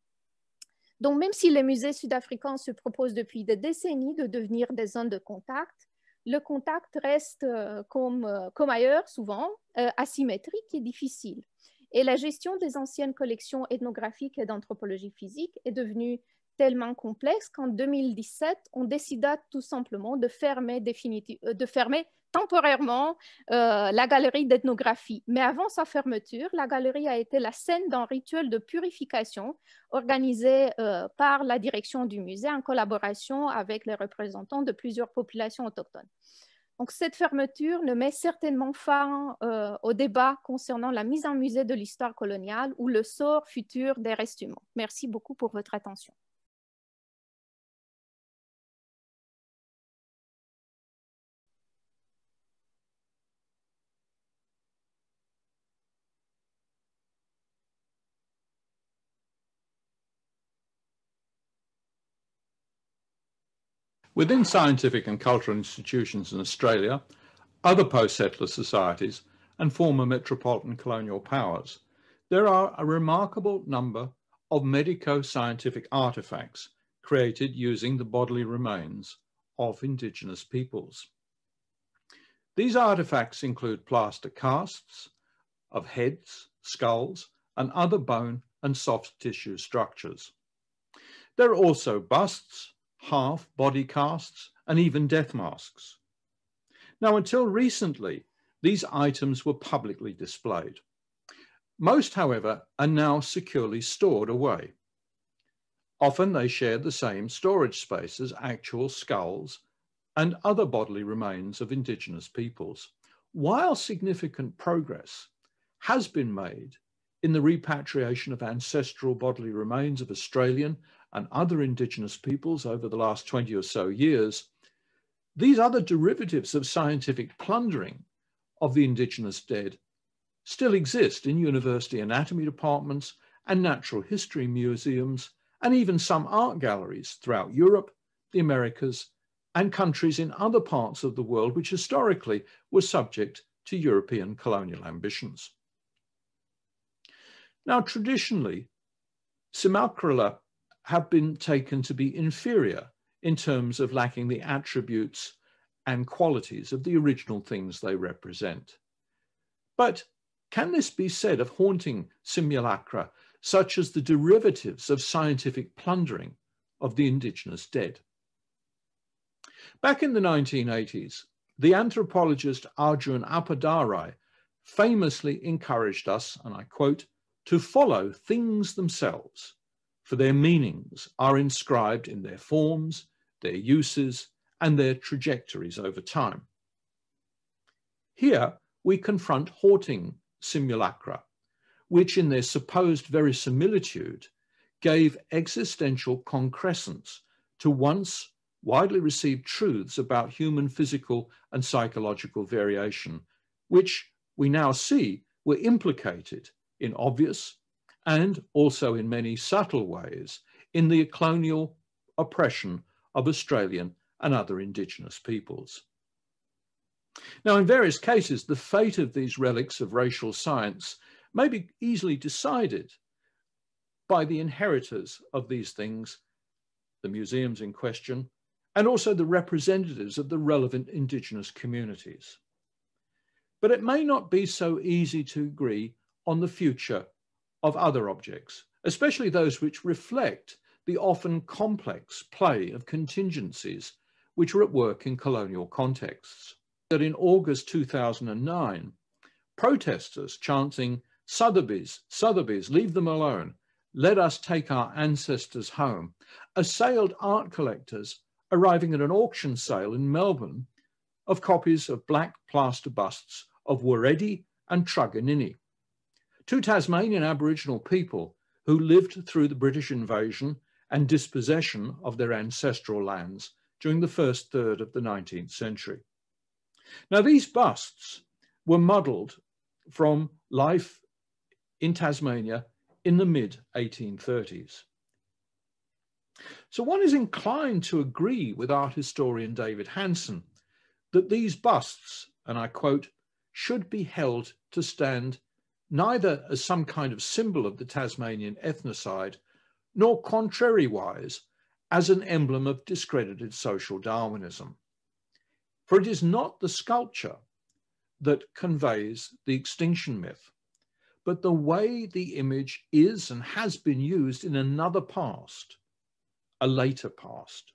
Donc, même si les musées sud-africains se proposent depuis des décennies de devenir des zones de contact, le contact reste, comme ailleurs souvent, asymétrique et difficile. Et la gestion des anciennes collections ethnographiques et d'anthropologie physique est devenue tellement complexe qu'en 2017, on décida tout simplement de fermer temporairement la galerie d'ethnographie. Mais avant sa fermeture, la galerie a été la scène d'un rituel de purification organisé par la direction du musée en collaboration avec les représentants de plusieurs populations autochtones. Donc, cette fermeture ne met certainement fin au débat concernant la mise en musée de l'histoire coloniale ou le sort futur des restes humains. Merci beaucoup pour votre attention. Within scientific and cultural institutions in Australia, other post-settler societies, and former metropolitan colonial powers, there are a remarkable number of medico-scientific artifacts created using the bodily remains of Indigenous peoples. These artifacts include plaster casts of heads, skulls, and other bone and soft tissue structures. There are also busts, half body casts, and even death masks. Now, until recently, these items were publicly displayed. Most, however, are now securely stored away. Often they share the same storage space as actual skulls and other bodily remains of Indigenous peoples. While significant progress has been made in the repatriation of ancestral bodily remains of Australian and other Indigenous peoples over the last 20 or so years, these other derivatives of scientific plundering of the Indigenous dead still exist in university anatomy departments and natural history museums, and even some art galleries throughout Europe, the Americas, and countries in other parts of the world which historically were subject to European colonial ambitions. Now, traditionally, simulacra have been taken to be inferior in terms of lacking the attributes and qualities of the original things they represent. But can this be said of haunting simulacra, such as the derivatives of scientific plundering of the Indigenous dead? Back in the 1980s, The anthropologist Arjun Appadurai famously encouraged us, and I quote, to follow things themselves, for their meanings are inscribed in their forms, their uses, and their trajectories over time. Here we confront haunting simulacra, which in their supposed verisimilitude gave existential concrescence to once widely received truths about human physical and psychological variation, which we now see were implicated in obvious and also in many subtle ways in the colonial oppression of Australian and other Indigenous peoples. Now, in various cases, the fate of these relics of racial science may be easily decided by the inheritors of these things, the museums in question, and also the representatives of the relevant Indigenous communities. But it may not be so easy to agree on the future of other objects, especially those which reflect the often complex play of contingencies which were at work in colonial contexts. That in August 2009, protesters chanting, "Sotheby's, Sotheby's, leave them alone, let us take our ancestors home," assailed art collectors arriving at an auction sale in Melbourne of copies of black plaster busts of Wiradjuri and Truganini, two Tasmanian Aboriginal people who lived through the British invasion and dispossession of their ancestral lands during the first third of the 19th century. Now, these busts were modelled from life in Tasmania in the mid-1830s. So one is inclined to agree with art historian David Hanson that these busts, and I quote, should be held to stand neither as some kind of symbol of the Tasmanian ethnocide, nor contrariwise as an emblem of discredited social Darwinism. For it is not the sculpture that conveys the extinction myth, but the way the image is and has been used in another past, a later past.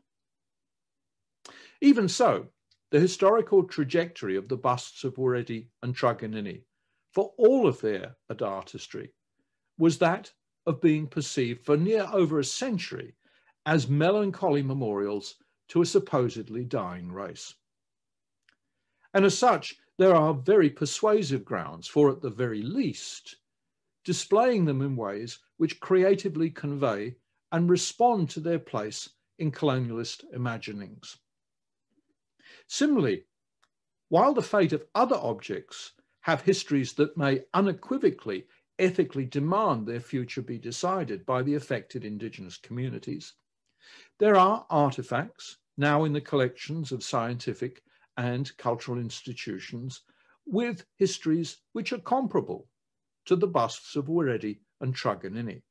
Even so, the historical trajectory of the busts of Wiradjuri and Truganini, for all of their artistry, was that of being perceived for near over a century as melancholy memorials to a supposedly dying race. And as such, there are very persuasive grounds for, at the very least, displaying them in ways which creatively convey and respond to their place in colonialist imaginings. Similarly, while the fate of other objects have histories that may unequivocally ethically demand their future be decided by the affected Indigenous communities, there are artifacts now in the collections of scientific and cultural institutions with histories which are comparable to the busts of Wiradjuri and Truganini,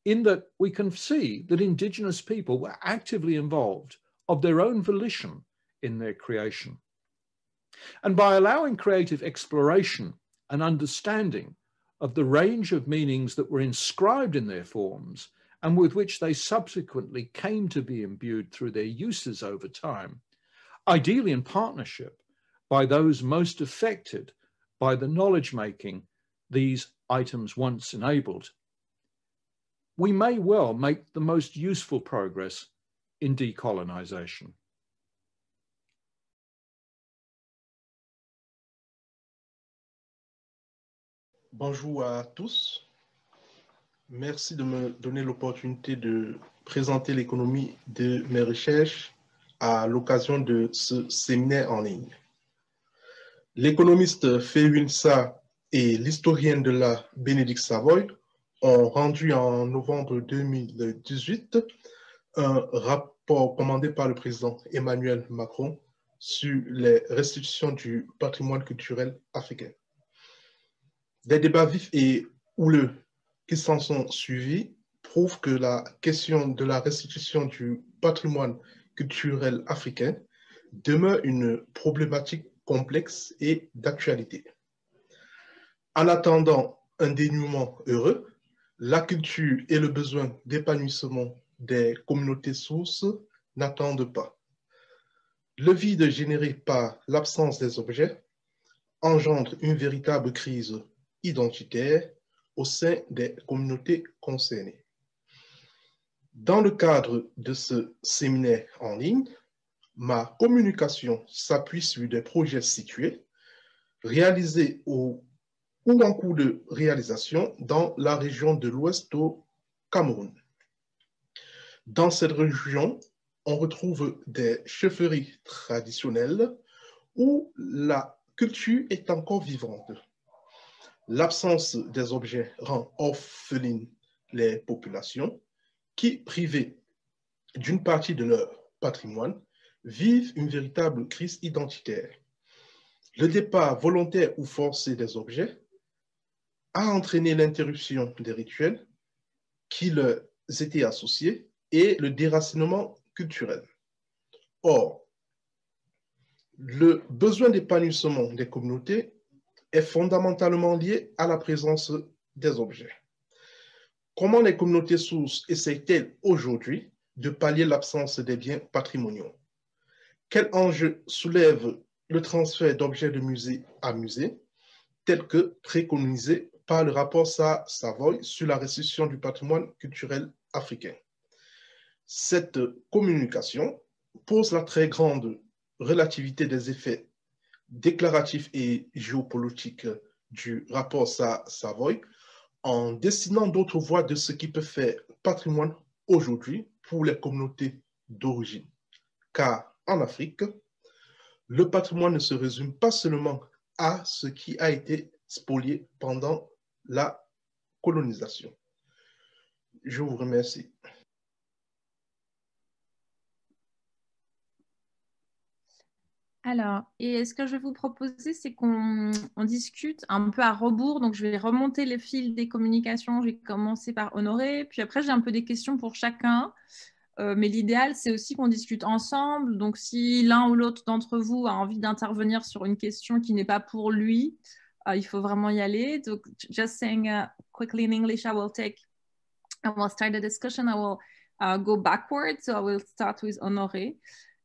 in that we can see that Indigenous people were actively involved of their own volition in their creation. And by allowing creative exploration and understanding of the range of meanings that were inscribed in their forms and with which they subsequently came to be imbued through their uses over time, ideally in partnership by those most affected by the knowledge making these items once enabled, we may well make the most useful progress in decolonization. Bonjour à tous. Merci de me donner l'opportunité de présenter l'économie de mes recherches à l'occasion de ce séminaire en ligne. L'économiste Fewin Sa et l'historienne de l'art Bénédicte Savoy ont rendu en novembre 2018 un rapport commandé par le président Emmanuel Macron sur les restitutions du patrimoine culturel africain. Des débats vifs et houleux qui s'en sont suivis prouvent que la question de la restitution du patrimoine culturel africain demeure une problématique complexe et d'actualité. En attendant un dénouement heureux, la culture et le besoin d'épanouissement des communautés sources n'attendent pas. Le vide généré par l'absence des objets engendre une véritable crise identitaire au sein des communautés concernées. Dans le cadre de ce séminaire en ligne, ma communication s'appuie sur des projets situés, réalisés ou en cours de réalisation dans la région de l'Ouest au Cameroun. Dans cette région, on retrouve des chefferies traditionnelles où la culture est encore vivante. L'absence des objets rend orphelines les populations qui, privées d'une partie de leur patrimoine, vivent une véritable crise identitaire. Le départ volontaire ou forcé des objets a entraîné l'interruption des rituels qui leur étaient associés et le déracinement culturel. Or, le besoin d'épanouissement des communautés est fondamentalement lié à la présence des objets. Comment les communautés sources essayent-elles aujourd'hui de pallier l'absence des biens patrimoniaux? Quel enjeu soulève le transfert d'objets de musée à musée, tel que préconisé par le rapport Savoy sur la restitution du patrimoine culturel africain? Cette communication pose la très grande relativité des effets déclaratifs et géopolitiques du rapport Savoy en dessinant d'autres voies de ce qui peut faire patrimoine aujourd'hui pour les communautés d'origine. Car en Afrique, le patrimoine ne se résume pas seulement à ce qui a été spolié pendant la colonisation. Je vous remercie. Alors, et ce que je vais vous proposer, c'est qu'on discute un peu à rebours. Donc, je vais remonter les fils des communications. Je vais commencer par Honoré. Puis après, j'ai un peu des questions pour chacun. Mais l'idéal, c'est aussi qu'on discute ensemble. Donc, si l'un ou l'autre d'entre vous a envie d'intervenir sur une question qui n'est pas pour lui, il faut vraiment y aller. Donc, just saying quickly in English, I will start the discussion. I will go backwards. So I will start with Honoré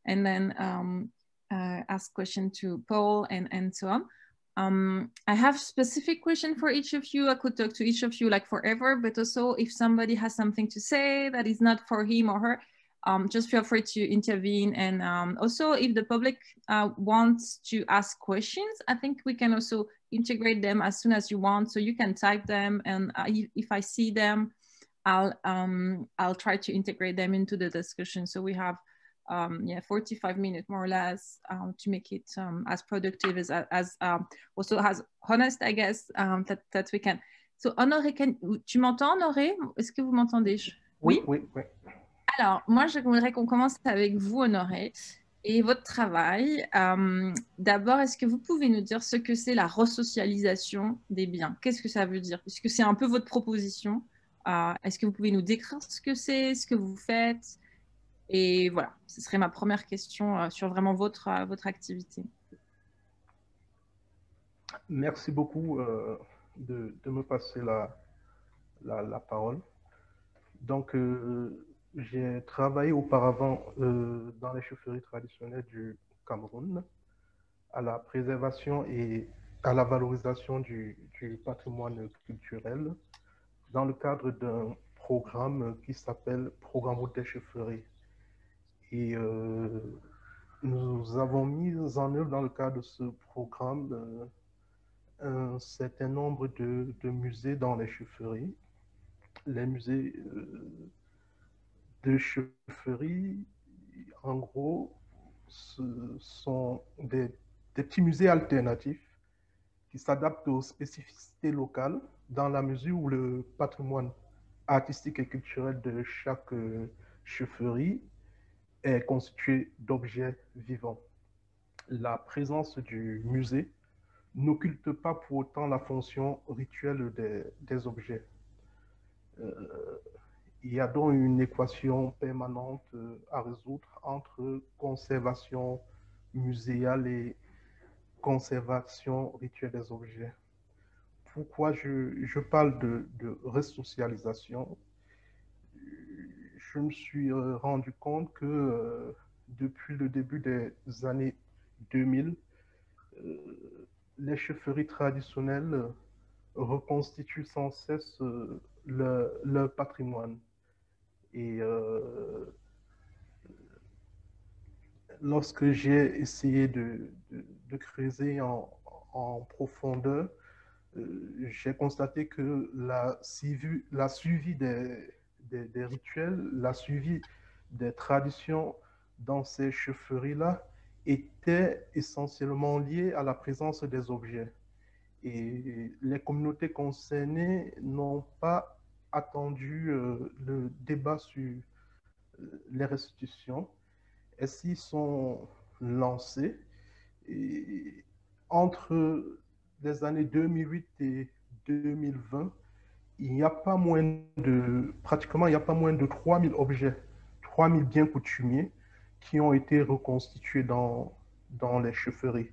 and then ask question to Paul and so on. I have specific question for each of you. I could talk to each of you like forever, but also if somebody has something to say that is not for him or her, just feel free to intervene. And also if the public wants to ask questions, I think we can also integrate them as soon as you want. So you can type them, and if I see them, I'll try to integrate them into the discussion. So we have 45 minutes more or less to make it as productive as also as honest, I guess, that we can. So Honoré, tu m'entends, Honoré? Est-ce que vous m'entendez? Oui. Alors, moi, j'aimerais qu'on commence avec vous, Honoré, et votre travail. D'abord, est-ce que vous pouvez nous dire ce que c'est la resocialisation des biens? Qu'est-ce que ça veut dire? Puisque c'est un peu votre proposition. Est-ce que vous pouvez nous décrire ce que c'est, ce que vous faites? Et voilà, ce serait ma première question sur vraiment votre activité. Merci beaucoup de me passer la parole. Donc, j'ai travaillé auparavant dans les chefferies traditionnelles du Cameroun à la préservation et à la valorisation du patrimoine culturel dans le cadre d'un programme qui s'appelle Programme Route des chefferies. Et nous avons mis en œuvre dans le cadre de ce programme un certain nombre de musées dans les chefferies. Les musées de chefferie, en gros, ce sont des petits musées alternatifs qui s'adaptent aux spécificités locales dans la mesure où le patrimoine artistique et culturel de chaque chefferie est constitué d'objets vivants. La présence du musée n'occulte pas pour autant la fonction rituelle des objets. Il y a donc une équation permanente à résoudre entre conservation muséale et conservation rituelle des objets. Pourquoi je parle de resocialisation? Je me suis rendu compte que depuis le début des années 2000, les chefferies traditionnelles reconstituent sans cesse leur patrimoine. Et lorsque j'ai essayé de creuser en profondeur, j'ai constaté que la suivi des rituels, la suivi des traditions dans ces chefferies-là était essentiellement liée à la présence des objets. Et les communautés concernées n'ont pas attendu le débat sur les restitutions. Elles s'y sont lancées. Et entre les années 2008 et 2020, il n'y a pas moins de, pratiquement, il n'y a pas moins de 3000 objets, 3000 biens coutumiers qui ont été reconstitués dans les chefferies.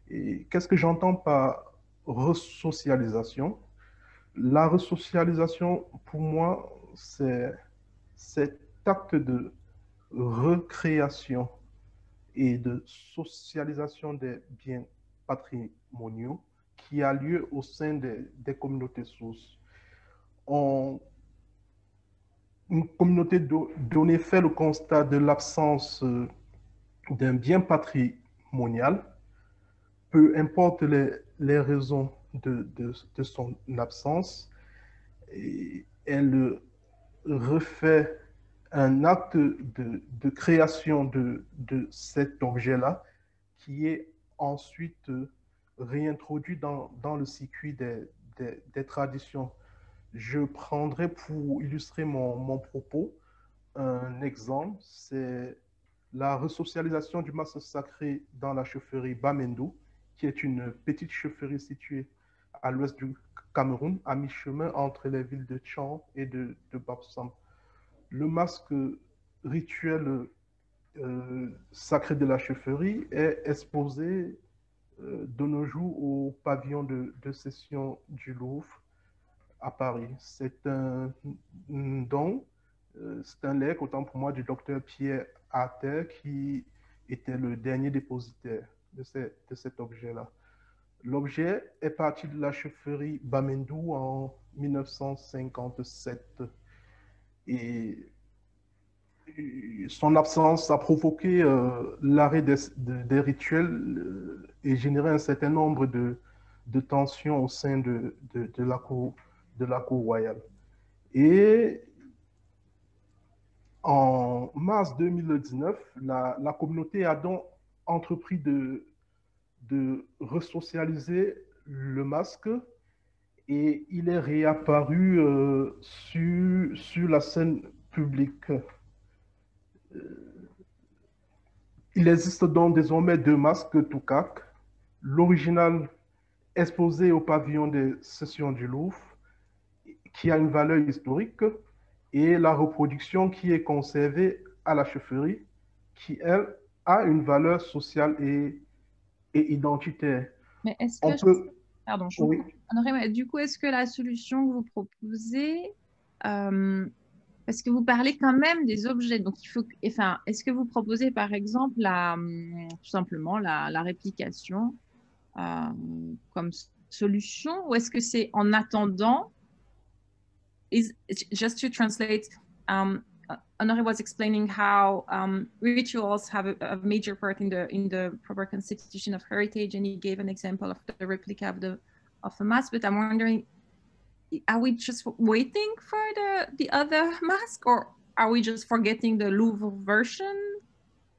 Et qu'est-ce que j'entends par resocialisation? La resocialisation, pour moi, c'est cet acte de recréation et de socialisation des biens patrimoniaux qui a lieu au sein des communautés sources. Une communauté donnée fait le constat de l'absence d'un bien patrimonial, peu importe les raisons de son absence, et elle refait un acte de création de cet objet-là qui est ensuite réintroduit dans le circuit des traditions. Je prendrai pour illustrer mon propos un exemple, c'est la resocialisation du masque sacré dans la chefferie Bamendo, qui est une petite chefferie située à l'ouest du Cameroun, à mi-chemin entre les villes de Tchang et de Bapsam. Le masque rituel sacré de la chefferie est exposé de nos jours au pavillon de session du Louvre à Paris. C'est un don, c'est un legs, autant pour moi, du docteur Pierre Atter, qui était le dernier dépositaire de cet objet-là. L'objet est parti de la chefferie Bamendou en 1957. Et son absence a provoqué l'arrêt des rituels et généré un certain nombre de tensions au sein de la cour royale. Et en mars 2019, la communauté a donc entrepris de resocialiser le masque et il est réapparu sur la scène publique. Il existe donc désormais deux masques Toukak, l'original exposé au pavillon des sessions du Louvre, qui a une valeur historique, et la reproduction qui est conservée à la chefferie, qui, elle, a une valeur sociale et identitaire. Mais est-ce que... Pardon, je oui. Mais du coup, est-ce que la solution que vous proposez, parce que vous parlez quand même des objets, donc il faut, enfin, est-ce que vous proposez par exemple tout simplement la réplication comme solution, ou est-ce que c'est en attendant? Just to translate, Honoré was explaining how rituals have a major part in the proper constitution of heritage, and he gave an example of the replica of the mask. But I'm wondering, are we just waiting for the other mask, or are we just forgetting the Louvre version?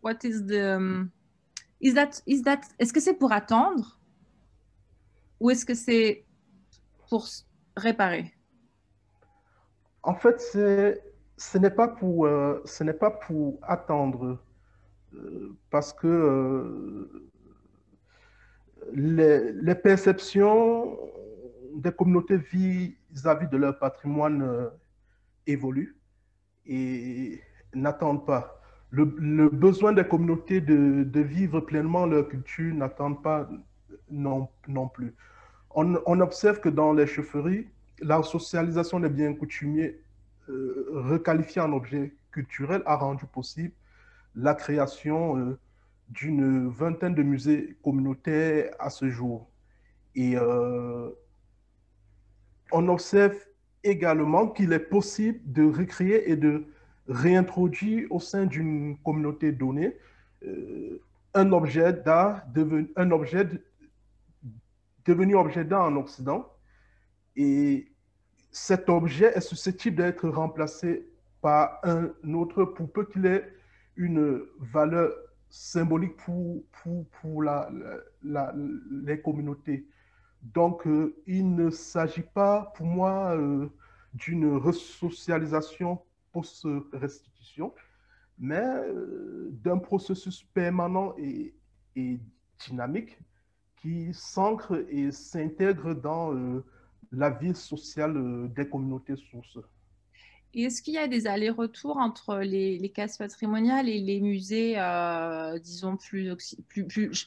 What is the est-ce que c'est pour attendre, ou est-ce que c'est pour réparer? En fait, ce n'est pas pour attendre, parce que les perceptions des communautés vis-à-vis de leur patrimoine évoluent et n'attendent pas. Le besoin des communautés de vivre pleinement leur culture n'attendent pas non plus. On observe que dans les chefferies, la socialisation des biens coutumiers requalifiés en objets culturels a rendu possible la création d'une vingtaine de musées communautaires à ce jour. Et on observe également qu'il est possible de recréer et de réintroduire au sein d'une communauté donnée un objet d'art devenu objet d'art en Occident. Et cet objet est susceptible d'être remplacé par un autre pour peu qu'il ait une valeur symbolique pour les communautés. Donc, il ne s'agit pas pour moi d'une resocialisation post-restitution, mais d'un processus permanent et dynamique qui s'ancre et s'intègre dans la vie sociale des communautés sources. Et est-ce qu'il y a des allers-retours entre les cases patrimoniales et les musées, disons,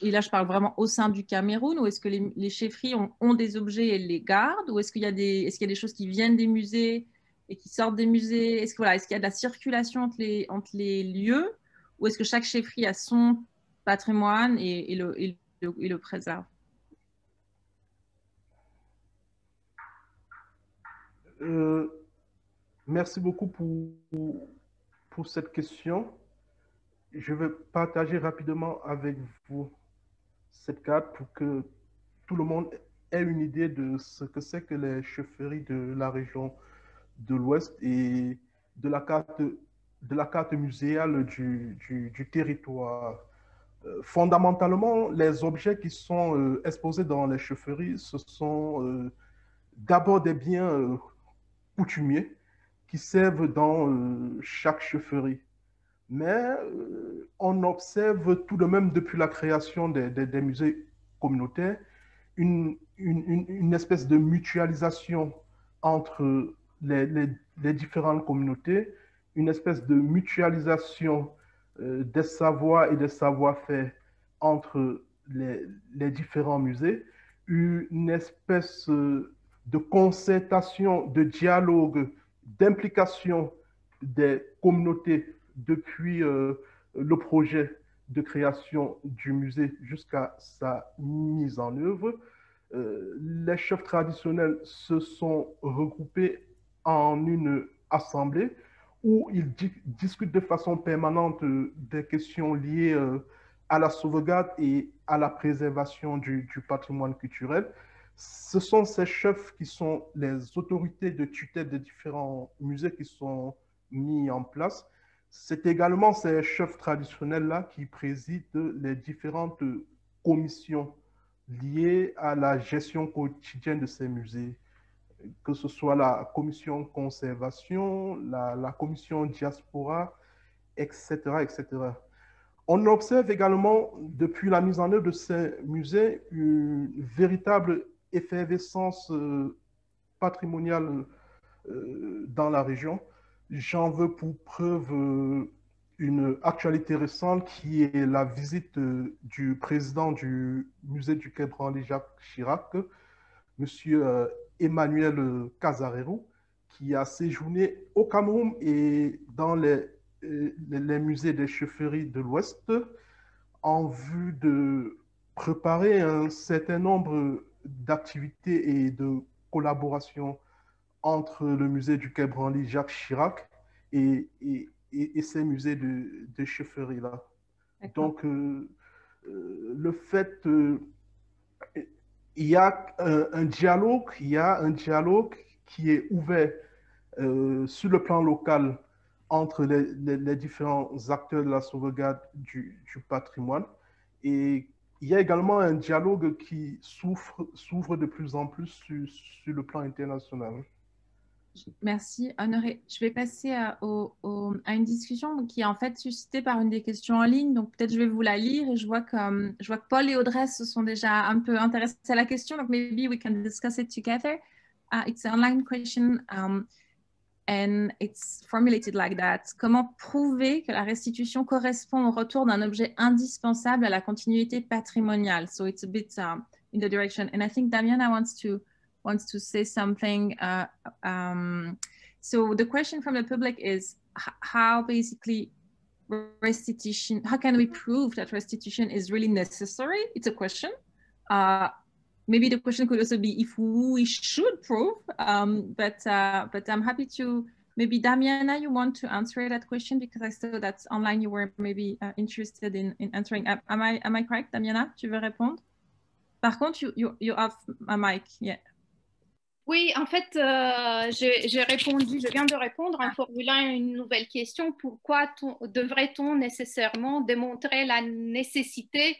et là je parle vraiment au sein du Cameroun, ou est-ce que les chefferies ont des objets et les gardent, ou est-ce qu'il y a des choses qui viennent des musées et qui sortent des musées? Est-ce qu'il y a de la circulation entre les lieux, ou est-ce que chaque chefferie a son patrimoine et le préserve? Merci beaucoup pour cette question. Je vais partager rapidement avec vous cette carte pour que tout le monde ait une idée de ce que c'est que les chefferies de la région de l'Ouest et de la carte muséale du territoire. Fondamentalement, les objets qui sont exposés dans les chefferies, ce sont d'abord des biens coutumiers qui servent dans chaque chefferie. Mais on observe tout de même depuis la création des musées communautaires une espèce de mutualisation entre les différentes communautés, une espèce de mutualisation des savoirs et des savoir-faire entre les différents musées, une espèce de concertation, de dialogue, d'implication des communautés depuis le projet de création du musée jusqu'à sa mise en œuvre. Les chefs traditionnels se sont regroupés en une assemblée où ils discutent de façon permanente des questions liées à la sauvegarde et à la préservation du patrimoine culturel. Ce sont ces chefs qui sont les autorités de tutelle des différents musées qui sont mis en place. C'est également ces chefs traditionnels-là qui président les différentes commissions liées à la gestion quotidienne de ces musées, que ce soit la commission conservation, la commission diaspora, etc., etc. On observe également, depuis la mise en œuvre de ces musées, une véritable effervescence patrimoniale dans la région. J'en veux pour preuve une actualité récente qui est la visite du président du musée du Quai Branly-Jacques Chirac, M. Emmanuel Casarero, qui a séjourné au Cameroun et dans les musées des chefferies de l'Ouest en vue de préparer un certain nombre d'activités et de collaborations entre le musée du Quai Branly-Jacques Chirac et ces musées de chefferie-là. Donc, le fait, il y a un dialogue qui est ouvert sur le plan local entre les différents acteurs de la sauvegarde du patrimoine. Et il y a également un dialogue qui s'ouvre de plus en plus sur le plan international. Merci, Honoré. Je vais passer à une discussion qui est en fait suscitée par une des questions en ligne. Donc, peut-être je vais vous la lire et je vois que Paul et Audrey se sont déjà un peu intéressés à la question. Donc, maybe we can discuss it together. It's an online question and it's formulated like that. Comment prouver que la restitution correspond au retour d'un objet indispensable à la continuité patrimoniale? So, it's a bit in the direction. And I think Damiana wants to say something. So the question from the public is how basically restitution, how can we prove that restitution is really necessary? It's a question. Maybe the question could also be if we should prove, but I'm happy to, maybe Damiana, you want to answer that question because I saw that online you were maybe interested in answering. Am I correct, Damiana? Tu veux répondre? Par contre, you have a mic, yeah. Oui, en fait, j'ai répondu, je viens de répondre en formulant une nouvelle question. Pourquoi devrait-on nécessairement démontrer la nécessité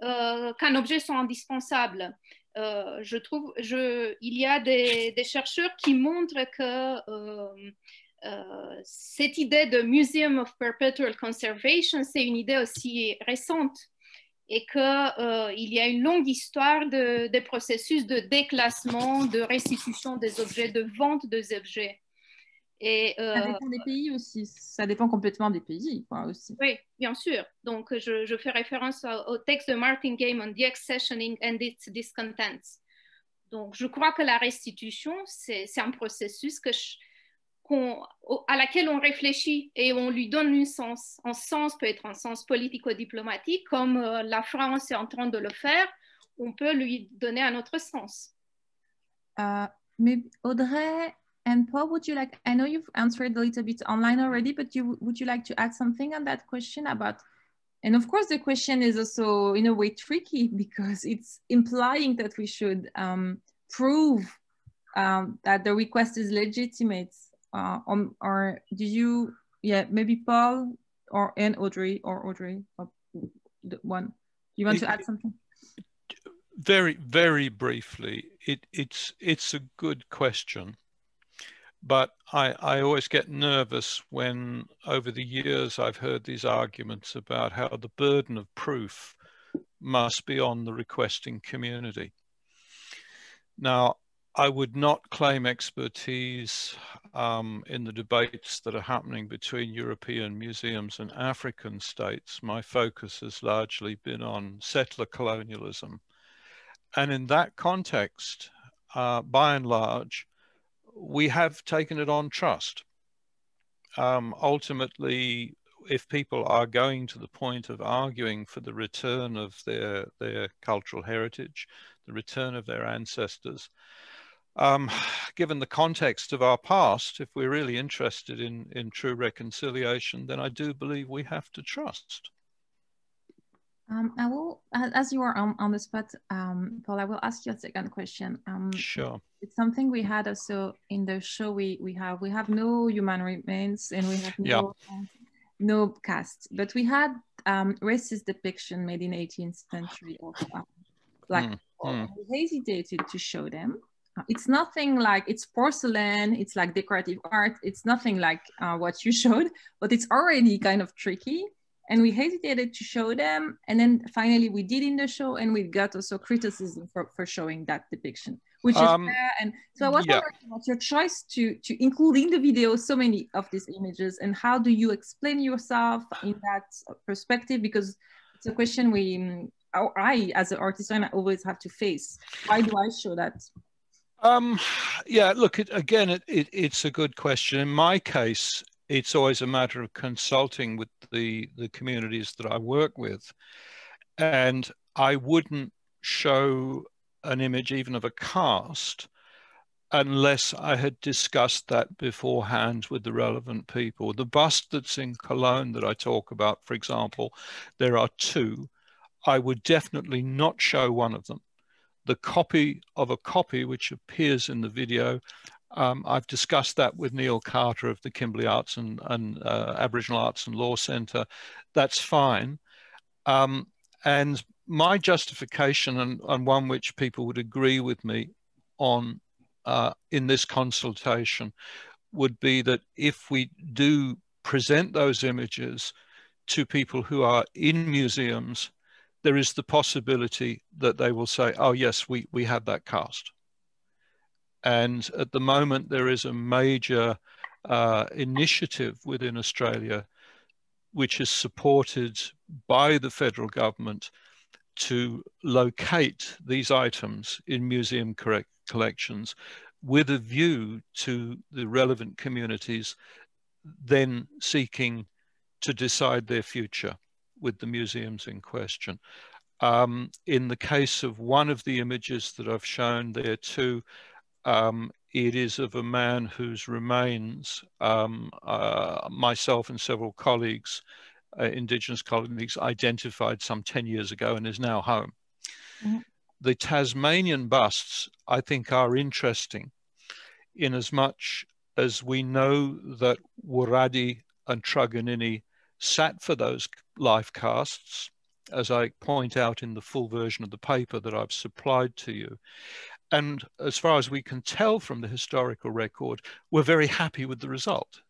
qu'un objet soit indispensable? Je trouve, il y a des chercheurs qui montrent que cette idée de Museum of Perpetual Conservation, c'est une idée aussi récente et qu'il y a une longue histoire des processus de déclassement, de restitution des objets, de vente des objets. Et, ça dépend des pays aussi, ça dépend complètement des pays quoi, aussi. Oui, bien sûr. Donc, je fais référence au texte de Martin Gaiman, The Accessioning and its Discontents. Donc, je crois que la restitution, c'est un processus à laquelle on réfléchit et on lui donne un sens, peut être un sens politico-diplomatique, comme la France est en train de le faire, on peut lui donner un autre sens. Mais Audrey and Paul, would you like, I know you've answered a little bit online already, but would you like to add something on that question about, and of course the question is also in a way tricky because it's implying that we should prove that the request is legitimate. Or do you, yeah, maybe Paul and Audrey, or the one. You want to add something? Very, very briefly, it's a good question, but I always get nervous when over the years I've heard these arguments about how the burden of proof must be on the requesting community. Now, I would not claim expertise in the debates that are happening between European museums and African states. My focus has largely been on settler colonialism. And in that context, by and large, we have taken it on trust. Ultimately, if people are going to the point of arguing for the return of their cultural heritage, the return of their ancestors, given the context of our past, if we're really interested in true reconciliation, then I do believe we have to trust. I will, as you are on the spot, Paul, I will ask you a second question. Sure. It's something we had also in the show. We have no human remains and we have no cast, but we had racist depiction made in 18th century of black people. We hesitated to show them. It's nothing like, it's porcelain, it's like decorative art, it's nothing like what you showed, but it's already kind of tricky. And we hesitated to show them. And then finally we did in the show, and we got also criticism for showing that depiction, which is fair. And so I was wondering what's your choice to include in the video so many of these images, and how do you explain yourself in that perspective? Because it's a question I, as an artist, I always have to face. Why do I show that? Yeah, look, again, it's a good question. In my case, it's always a matter of consulting with the communities that I work with. And I wouldn't show an image even of a cast unless I had discussed that beforehand with the relevant people. The bust that's in Cologne that I talk about, for example, there are two. I would definitely not show one of them. The copy of a copy, which appears in the video, I've discussed that with Neil Carter of the Kimberley Arts and Aboriginal Arts and Law Centre. That's fine. And my justification, and one which people would agree with me on in this consultation, would be that if we do present those images to people who are in museums, there is the possibility that they will say, oh yes, we have that cast. And at the moment, there is a major initiative within Australia, which is supported by the federal government to locate these items in museum collections with a view to the relevant communities then seeking to decide their future with the museums in question. In the case of one of the images that I've shown there too, it is of a man whose remains myself and several colleagues, Indigenous colleagues, identified some 10 years ago and is now home. Mm-hmm. The Tasmanian busts, I think, are interesting in as much as we know that Wuradi and Truganini sat for those life casts, as I point out in the full version of the paper that I've supplied to you. And as far as we can tell from the historical record, we're very happy with the result.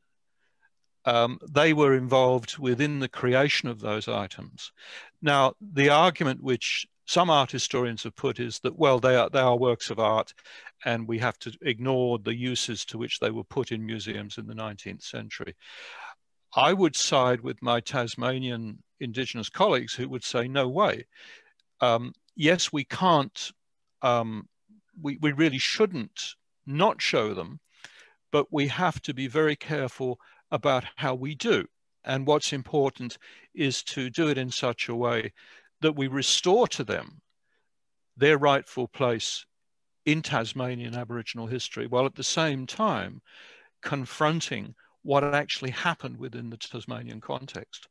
They were involved within the creation of those items. Now, the argument which some art historians have put is that, well, they are works of art and we have to ignore the uses to which they were put in museums in the 19th century. I would side with my Tasmanian Indigenous colleagues who would say, no way. Yes, we can't, we really shouldn't not show them, but we have to be very careful about how we do. And what's important is to do it in such a way that we restore to them their rightful place in Tasmanian Aboriginal history, while at the same time confronting what actually happened within the Tasmanian context.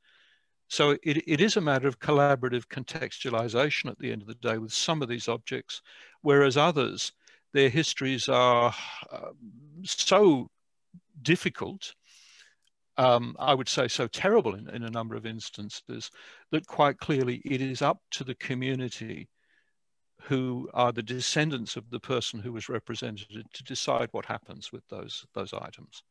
So it is a matter of collaborative contextualization at the end of the day with some of these objects, whereas others, their histories are so difficult, I would say so terrible in a number of instances, that quite clearly it is up to the community who are the descendants of the person who was represented to decide what happens with those items.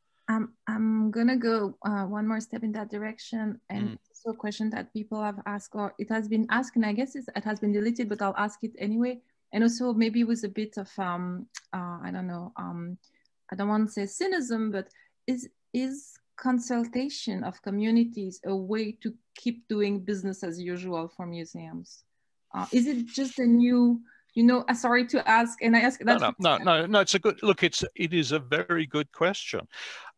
I'm gonna go one more step in that direction, and it's a question that people have asked, or it has been asked, and I guess it has been deleted, but I'll ask it anyway. And also maybe with a bit of I don't know, I don't want to say cynicism, but is consultation of communities a way to keep doing business as usual for museums? Is it just a new, you know, sorry to ask, and I ask that. No, it's a good, look, it is a very good question.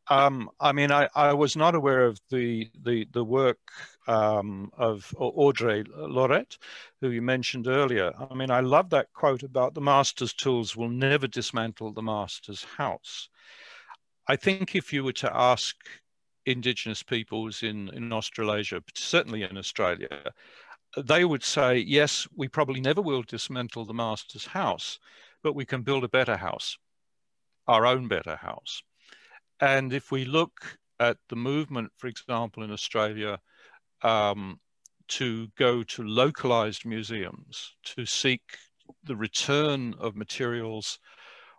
I mean, I was not aware of the work of Audrey Lorette, who you mentioned earlier. I mean, I love that quote about the master's tools will never dismantle the master's house. I think if you were to ask Indigenous peoples in Australasia, certainly in Australia, they would say, yes, we probably never will dismantle the master's house, but we can build a better house, our own better house. And if we look at the movement, for example, in Australia, to go to localized museums, to seek the return of materials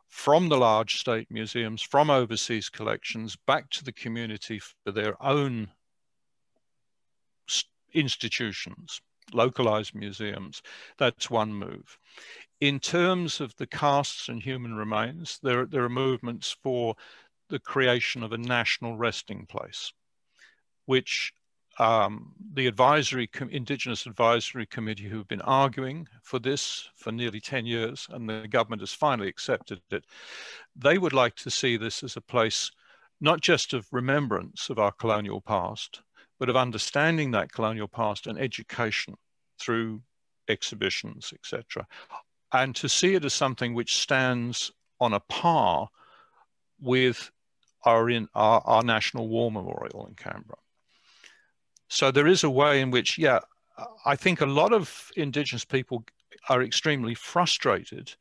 from the large state museums, from overseas collections, back to the community for their own institutions, localized museums, that's one move. In terms of the casts and human remains, there are movements for the creation of a national resting place, which the Indigenous Advisory Committee, who've been arguing for this for nearly 10 years, and the government has finally accepted it, they would like to see this as a place not just of remembrance of our colonial past, but of understanding that colonial past and education through exhibitions, etc. And to see it as something which stands on a par with our National War Memorial in Canberra. So there is a way in which, yeah, I think a lot of Indigenous people are extremely frustrated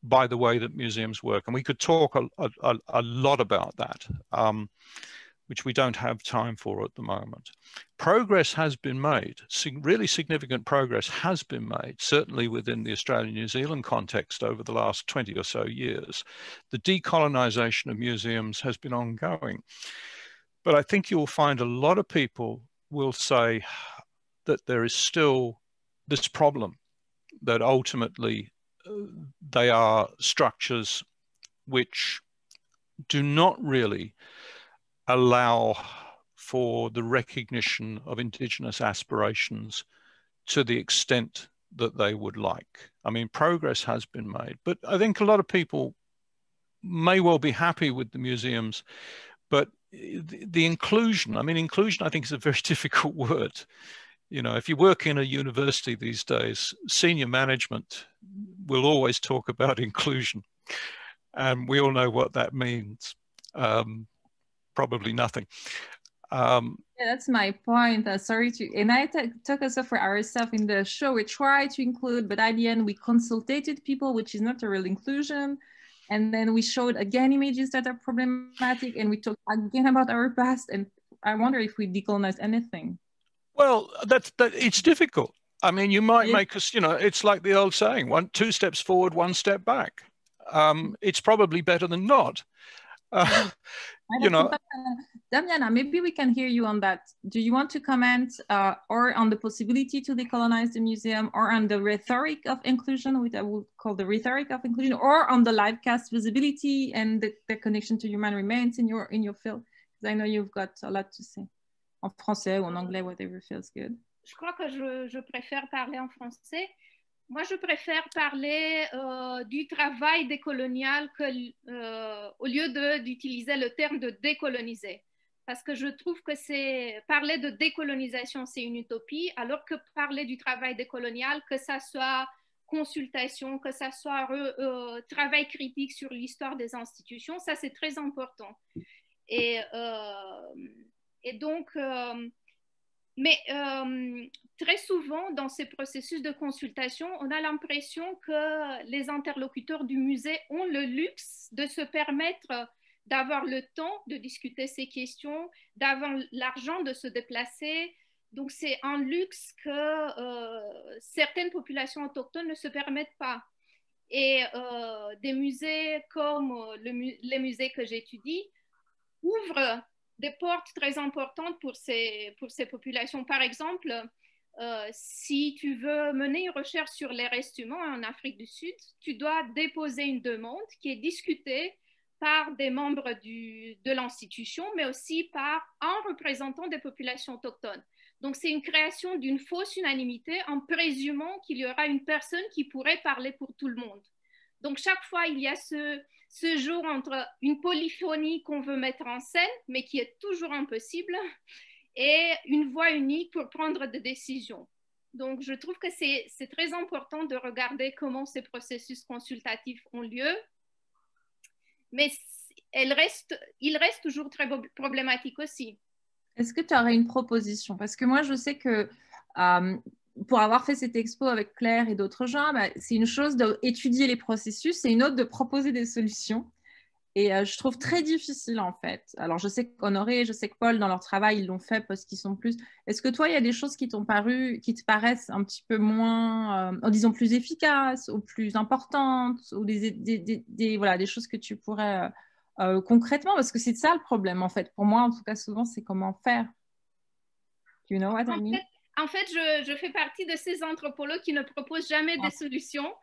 by the way that museums work. And we could talk a lot about that, which we don't have time for at the moment. Progress has been made, really significant progress has been made, certainly within the Australia-New Zealand context over the last 20 or so years. The decolonisation of museums has been ongoing. But I think you'll find a lot of people will say that there is still this problem, that ultimately they are structures which do not really allow for the recognition of Indigenous aspirations to the extent that they would like. I mean, progress has been made, but I think a lot of people may well be happy with the museums, but the inclusion, I mean, inclusion, I think, is a very difficult word. You know, if you work in a university these days, senior management will always talk about inclusion. And we all know what that means. Probably nothing. Yeah, that's my point. Sorry to, and I talk also for ourselves in the show, we try to include, but at the end we consulted people, which is not a real inclusion. And then we showed again images that are problematic, and we talked again about our past. And I wonder if we decolonize anything. Well, it's difficult. I mean, you might make us, you know, it's like the old saying, 2 steps forward, 1 step back. It's probably better than not. You know, Damiana, maybe we can hear you on that. Do you want to comment or on the possibility to decolonize the museum, or on the rhetoric of inclusion, which I would call the rhetoric of inclusion, or on the live cast visibility and the connection to human remains in your field? Because I know you've got a lot to say. En français ou en anglais, whatever feels good. Je crois que je préfère parler en français. Moi, je préfère parler du travail décolonial au lieu d'utiliser le terme de décoloniser. Parce que je trouve que parler de décolonisation, c'est une utopie, alors que parler du travail décolonial, que ça soit consultation, que ça soit travail critique sur l'histoire des institutions, ça c'est très important. Et donc... Mais très souvent, dans ces processus de consultation, on a l'impression que les interlocuteurs du musée ont le luxe de se permettre d'avoir le temps de discuter ces questions, d'avoir l'argent de se déplacer. Donc, c'est un luxe que certaines populations autochtones ne se permettent pas. Et des musées comme les musées que j'étudie ouvrent des portes très importantes pour ces populations. Par exemple, si tu veux mener une recherche sur les restes humains en Afrique du Sud, tu dois déposer une demande qui est discutée par des membres de l'institution, mais aussi par un représentant des populations autochtones. Donc, c'est une création d'une fausse unanimité en présumant qu'il y aura une personne qui pourrait parler pour tout le monde. Donc, chaque fois, il y a ce jeu entre une polyphonie qu'on veut mettre en scène, mais qui est toujours impossible, et une voix unique pour prendre des décisions. Donc, je trouve que c'est très important de regarder comment ces processus consultatifs ont lieu, mais il reste toujours très problématique aussi. Est-ce que tu aurais une proposition? Parce que moi, je sais que pour avoir fait cette expo avec Claire et d'autres gens, c'est une chose d'étudier les processus, c'est une autre de proposer des solutions. Et je trouve très difficile, en fait. Alors, je sais qu'Honoré, je sais que Paul, dans leur travail, ils l'ont fait parce qu'ils sont plus... Est-ce que toi, il y a des choses qui t'ont paru, qui te paraissent un petit peu moins, disons, plus efficaces ou plus importantes, ou voilà, des choses que tu pourrais concrètement, parce que c'est ça le problème, en fait. Pour moi, en tout cas, souvent, c'est comment faire. Do you know what I mean? En fait, je fais partie de ces anthropologues qui ne proposent jamais des solutions,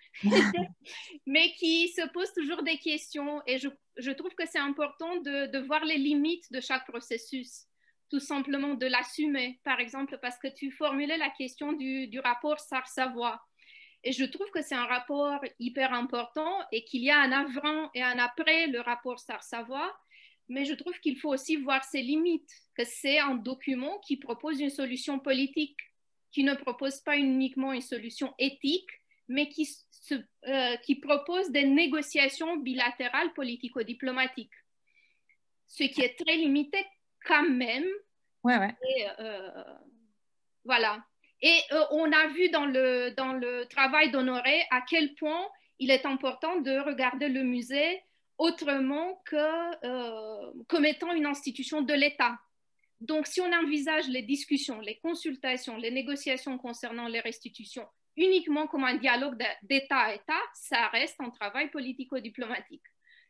mais qui se posent toujours des questions. Et je trouve que c'est important de voir les limites de chaque processus, tout simplement de l'assumer. Par exemple, parce que tu formulais la question du rapport Sarr-Savoie. Et je trouve que c'est un rapport hyper important et qu'il y a un avant et un après le rapport Sarr-Savoie. Mais je trouve qu'il faut aussi voir ses limites, que c'est un document qui propose une solution politique, qui ne propose pas uniquement une solution éthique, mais qui propose des négociations bilatérales politico-diplomatiques. Ce qui est très limité quand même. Ouais. Et, voilà. Et on a vu dans le travail d'Honoré à quel point il est important de regarder le musée autrement que comme étant une institution de l'État. Donc, si on envisage les discussions, les consultations, les négociations concernant les restitutions uniquement comme un dialogue d'État à État, ça reste un travail politico-diplomatique.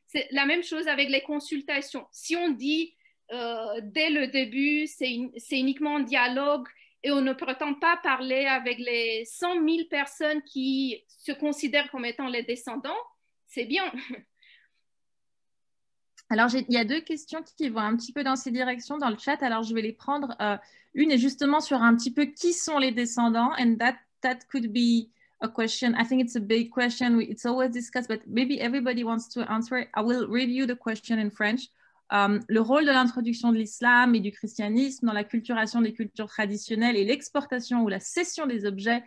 C'est la même chose avec les consultations. Si on dit dès le début, c'est uniquement un dialogue et on ne prétend pas parler avec les 100 000 personnes qui se considèrent comme étant les descendants, c'est bien. Alors, il y a 2 questions qui vont un petit peu dans ces directions dans le chat. Alors, je vais les prendre. Une est justement sur un petit peu qui sont les descendants. And that could be a question. I think it's a big question. It's always discussed, but maybe everybody wants to answer it. I will read you the question in French. le rôle de l'introduction de l'islam et du christianisme dans la culturation des cultures traditionnelles et l'exportation ou la cession des objets,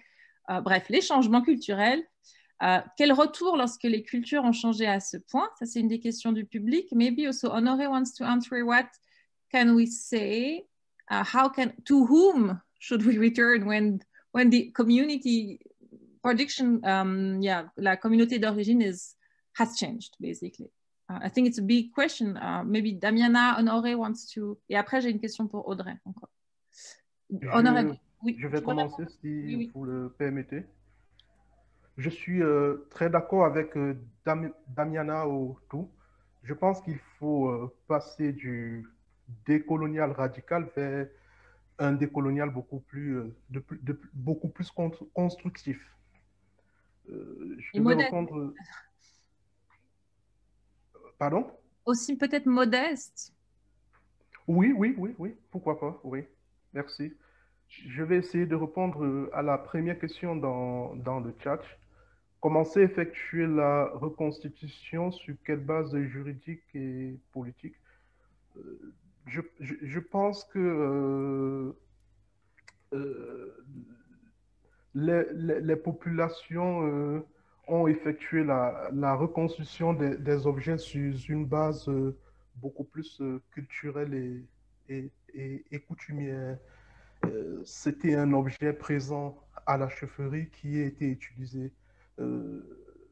bref, les changements culturels. Quel retour lorsque les cultures ont changé à ce point? Ça, c'est une des questions du public. Maybe also Honoré wants to answer what can we say? To whom should we return when the community production, la communauté d'origine has changed, basically. I think it's a big question. Maybe Damiana, Honoré wants to... Et après, j'ai une question pour Audrey encore. Honoré, oui, je vais commencer si vous le permettez. Je suis très d'accord avec Damiana Otou. Je pense qu'il faut passer du décolonial radical vers un décolonial beaucoup plus constructif. Je vais répondre... Pardon? Aussi peut-être modeste. Oui, pourquoi pas, oui. Merci. Je vais essayer de répondre à la première question dans le chat. Commencer à effectuer la reconstitution sur quelle base juridique et politique? Je pense que les populations ont effectué la reconstruction des objets sur une base beaucoup plus culturelle et coutumière. C'était un objet présent à la chefferie qui a été utilisé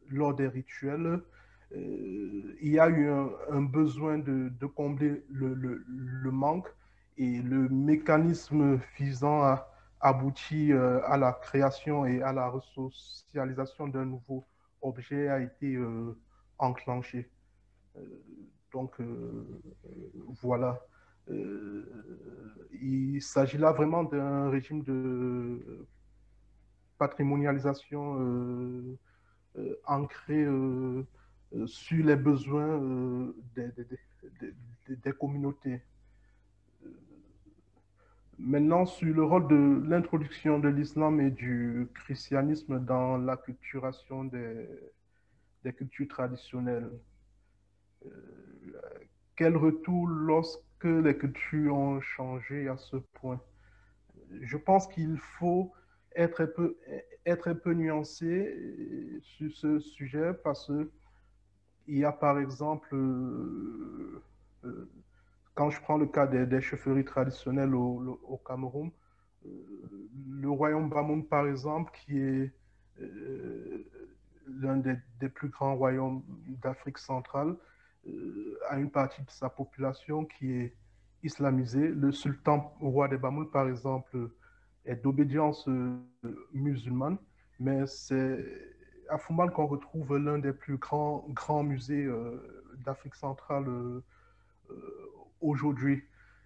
lors des rituels. Il y a eu un besoin de combler le manque et le mécanisme visant à aboutir à la création et à la resocialisation d'un nouveau objet a été enclenché. Donc, voilà. Il s'agit là vraiment d'un régime de patrimonialisation ancré sur les besoins des communautés. Maintenant, sur le rôle de l'introduction de l'islam et du christianisme dans la culturation des cultures traditionnelles. Quel retour lorsque les cultures ont changé à ce point? Je pense qu'il faut être un peu nuancé sur ce sujet parce qu'il y a par exemple, quand je prends le cas des chefferies traditionnelles au Cameroun, le royaume Bamoun par exemple, qui est l'un des plus grands royaumes d'Afrique centrale, a une partie de sa population qui est islamisée. Le sultan roi des Bamoun, par exemple, est d'obédience musulmane, mais c'est à Foumbal qu'on retrouve l'un des plus grands musées d'Afrique centrale aujourd'hui.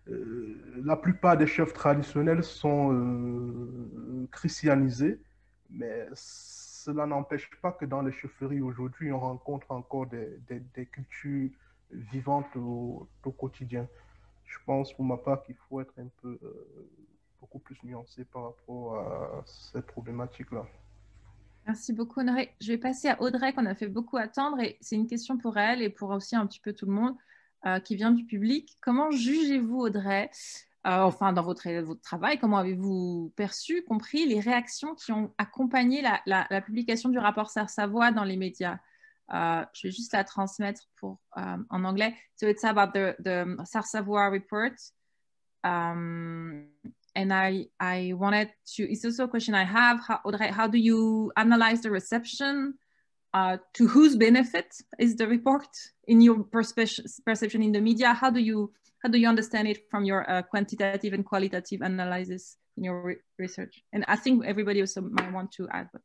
La plupart des chefs traditionnels sont christianisés, mais cela n'empêche pas que dans les chefferies aujourd'hui, on rencontre encore des cultures vivantes au quotidien. Je pense pour ma part qu'il faut être un peu beaucoup plus nuancé par rapport à cette problématique-là. Merci beaucoup, Honoré. Je vais passer à Audrey, qu'on a fait beaucoup attendre, et c'est une question pour elle et pour aussi un petit peu tout le monde qui vient du public. Comment jugez-vous, Audrey, enfin dans votre travail, comment avez-vous perçu, compris les réactions qui ont accompagné la publication du rapport Sarr-Savoy dans les médias? Je vais juste la transmettre en anglais. So it's about the Sarr-Savoy report. And I wanted to, it's also a question I have, Audrey, how do you analyze the reception? To whose benefit is the report in your perception in the media? How do you understand it from your quantitative and qualitative analysis in your research? And I think everybody also might want to add. But...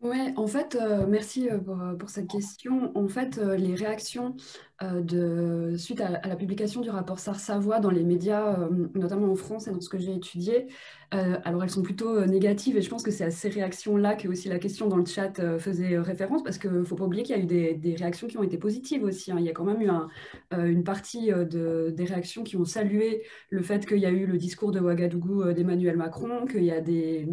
Ouais, en fait, merci pour cette question. En fait, les réactions suite à la publication du rapport Sarr-Savoy dans les médias, notamment en France et dans ce que j'ai étudié, alors elles sont plutôt négatives, et je pense que c'est à ces réactions-là que aussi la question dans le chat faisait référence, parce qu'il ne faut pas oublier qu'il y a eu des réactions qui ont été positives aussi, hein. Il y a quand même eu une partie des réactions qui ont salué le fait qu'il y a eu le discours de Ouagadougou d'Emmanuel Macron, qu'il y a des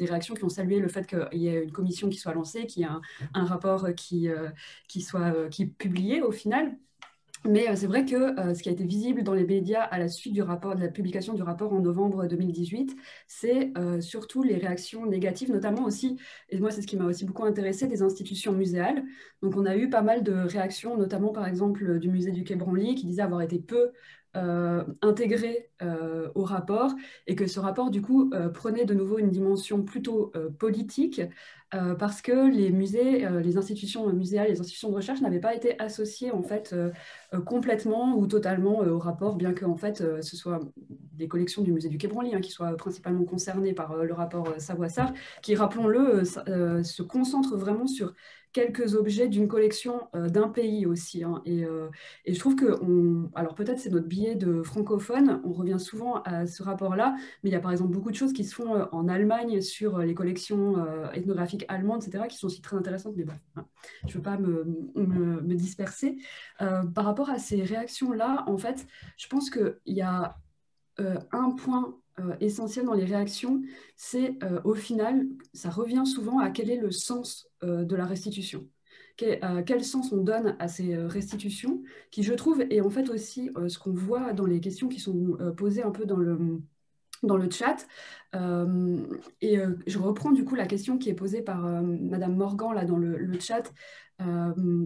réactions qui ont salué le fait qu'il y ait une commission qui soit lancée, qu'il y ait un rapport qui est publié au final. Mais c'est vrai que ce qui a été visible dans les médias à la suite de la publication du rapport en novembre 2018, c'est surtout les réactions négatives, notamment aussi, et moi c'est ce qui m'a aussi beaucoup intéressé, des institutions muséales. Donc on a eu pas mal de réactions, notamment par exemple du musée du Quai Branly, qui disait avoir été peu intégré au rapport, et que ce rapport du coup prenait de nouveau une dimension plutôt politique, parce que les musées, les institutions muséales, les institutions de recherche n'avaient pas été associées en fait complètement ou totalement au rapport, bien que en fait ce soit des collections du musée du Quai Branly qui soient principalement concernées par le rapport Savoissard, qui, rappelons-le, se concentre vraiment sur quelques objets d'une collection d'un pays aussi. Et je trouve que, alors peut-être c'est notre biais de francophone, on revient souvent à ce rapport-là, mais il y a par exemple beaucoup de choses qui se font en Allemagne sur les collections ethnographiques allemandes, etc., qui sont aussi très intéressantes, mais bon, je ne veux pas me disperser. Par rapport à ces réactions-là, en fait, je pense qu'il y a un point essentiel dans les réactions, c'est au final, ça revient souvent à quel est le sens de la restitution. Quel sens on donne à ces restitutions, qui je trouve, et en fait aussi ce qu'on voit dans les questions qui sont posées un peu dans le chat. Je reprends du coup la question qui est posée par Madame Morgan là, dans le chat,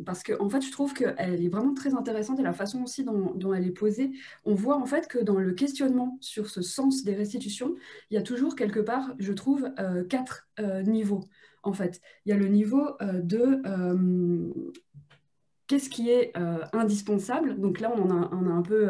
parce que en fait, je trouve qu'elle est vraiment très intéressante, et la façon aussi dont elle est posée, on voit en fait que dans le questionnement sur ce sens des restitutions, il y a toujours quelque part, je trouve, 4 niveaux. En fait, il y a le niveau de qu'est-ce qui est indispensable? Donc là, on a un peu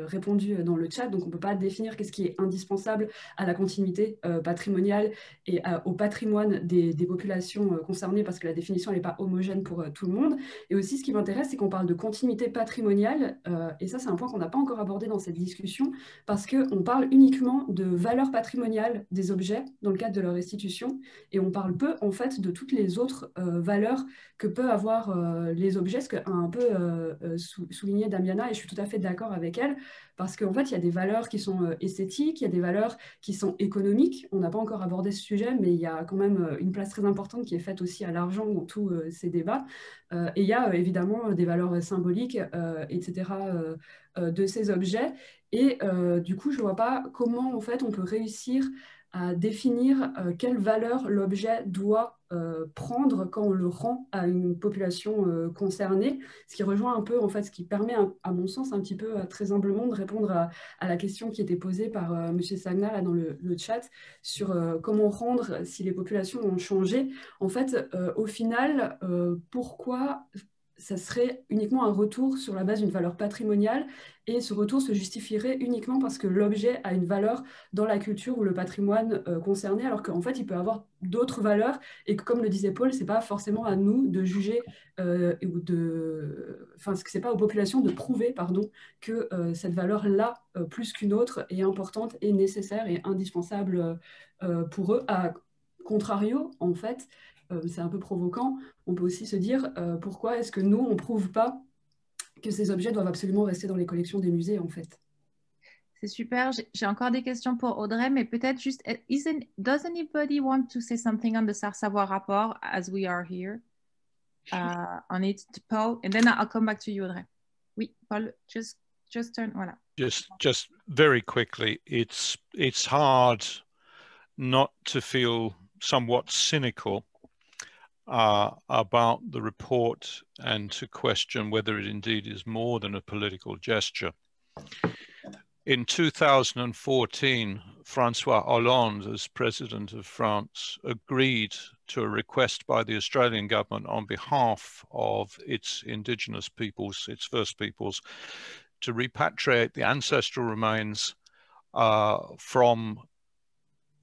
répondu dans le chat, donc on ne peut pas définir qu'est-ce qui est indispensable à la continuité patrimoniale et au patrimoine des populations concernées, parce que la définition n'est pas homogène pour tout le monde. Et aussi, ce qui m'intéresse, c'est qu'on parle de continuité patrimoniale, et ça, c'est un point qu'on n'a pas encore abordé dans cette discussion, parce qu'on parle uniquement de valeur patrimoniale des objets dans le cadre de leur restitution, et on parle peu, en fait, de toutes les autres valeurs que peuvent avoir les objets, ce qu'a un peu souligné Damiana, et je suis tout à fait d'accord avec elle, parce qu'en fait, il y a des valeurs qui sont esthétiques, il y a des valeurs qui sont économiques. On n'a pas encore abordé ce sujet, mais il y a quand même une place très importante qui est faite aussi à l'argent dans tous ces débats. Et il y a évidemment des valeurs symboliques, etc., de ces objets. Et du coup, je ne vois pas comment, en fait, on peut réussir à définir quelle valeur l'objet doit prendre quand on le rend à une population concernée, ce qui rejoint un peu, en fait, ce qui permet, à mon sens, un petit peu très humblement de répondre à la question qui était posée par M. Sagna là, dans le chat sur comment rendre si les populations ont changé. En fait, au final, pourquoi ça serait uniquement un retour sur la base d'une valeur patrimoniale, et ce retour se justifierait uniquement parce que l'objet a une valeur dans la culture ou le patrimoine concerné, alors qu'en fait, il peut avoir d'autres valeurs, et que, comme le disait Paul, c'est pas forcément à nous de juger, enfin, c'est pas aux populations de prouver, pardon, que cette valeur-là, plus qu'une autre, est importante et nécessaire et indispensable pour eux. À contrario, en fait, c'est un peu provoquant, on peut aussi se dire pourquoi est-ce que nous, on ne prouve pas que ces objets doivent absolument rester dans les collections des musées, en fait. C'est super. J'ai encore des questions pour Audrey, mais peut-être juste, does anybody want to say something on the Savoir Rapport as we are here on it, Paul? And then I'll come back to you, Audrey. Oui, Paul, just turn, voilà. Just very quickly, it's hard not to feel somewhat cynical about the report, and to question whether it indeed is more than a political gesture. In 2014, Francois Hollande, as President of France, agreed to a request by the Australian government on behalf of its indigenous peoples, its First Peoples, to repatriate the ancestral remains from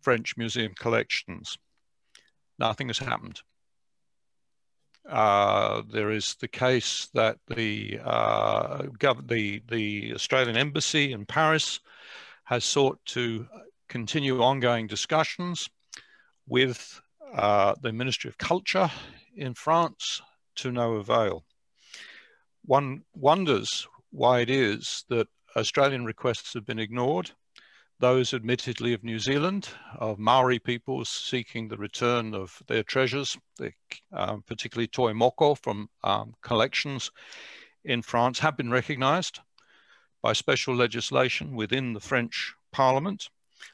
French museum collections. Nothing has happened. There is the case that the Australian Embassy in Paris has sought to continue ongoing discussions with the Ministry of Culture in France, to no avail. One wonders why it is that Australian requests have been ignored. Those admittedly of New Zealand, of Maori peoples seeking the return of their treasures, particularly toi moko from collections in France have been recognized by special legislation within the French Parliament,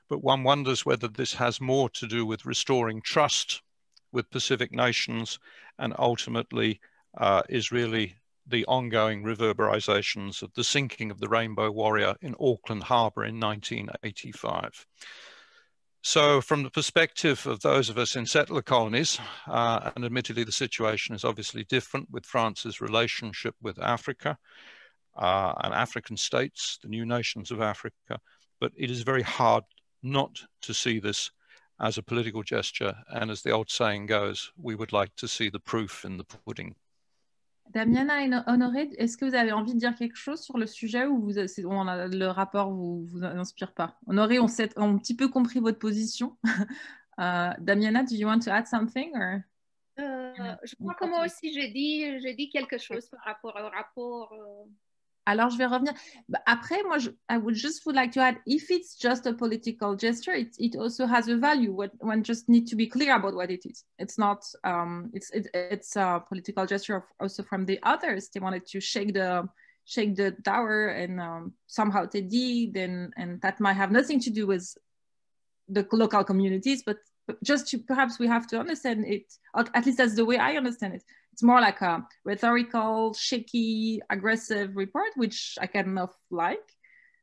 but one wonders whether this has more to do with restoring trust with Pacific nations and ultimately is really the ongoing reverberations of the sinking of the Rainbow Warrior in Auckland Harbour in 1985. So from the perspective of those of us in settler colonies, and admittedly the situation is obviously different with France's relationship with Africa and African states, the new nations of Africa, but it is very hard not to see this as a political gesture. And as the old saying goes, we would like to see the proof in the pudding. Damiana et Honoré, est-ce que vous avez envie de dire quelque chose sur le sujet ou le rapport ne vous inspire pas? Honoré, on a un petit peu compris votre position. Damiana, do you want to add something? Or... Je crois que moi aussi, j'ai dit quelque chose par rapport au rapport. Alors, je vais revenir. Après, moi, I would like to add, if it's just a political gesture, it also has a value. One just need to be clear about what it is. It's not, it's a political gesture also from the others. They wanted to shake the tower, and somehow they did, and that might have nothing to do with the local communities, but just to, perhaps we have to understand it, at least that's the way I understand it. It's more like a rhetorical, shaky, aggressive report, which I kind of like,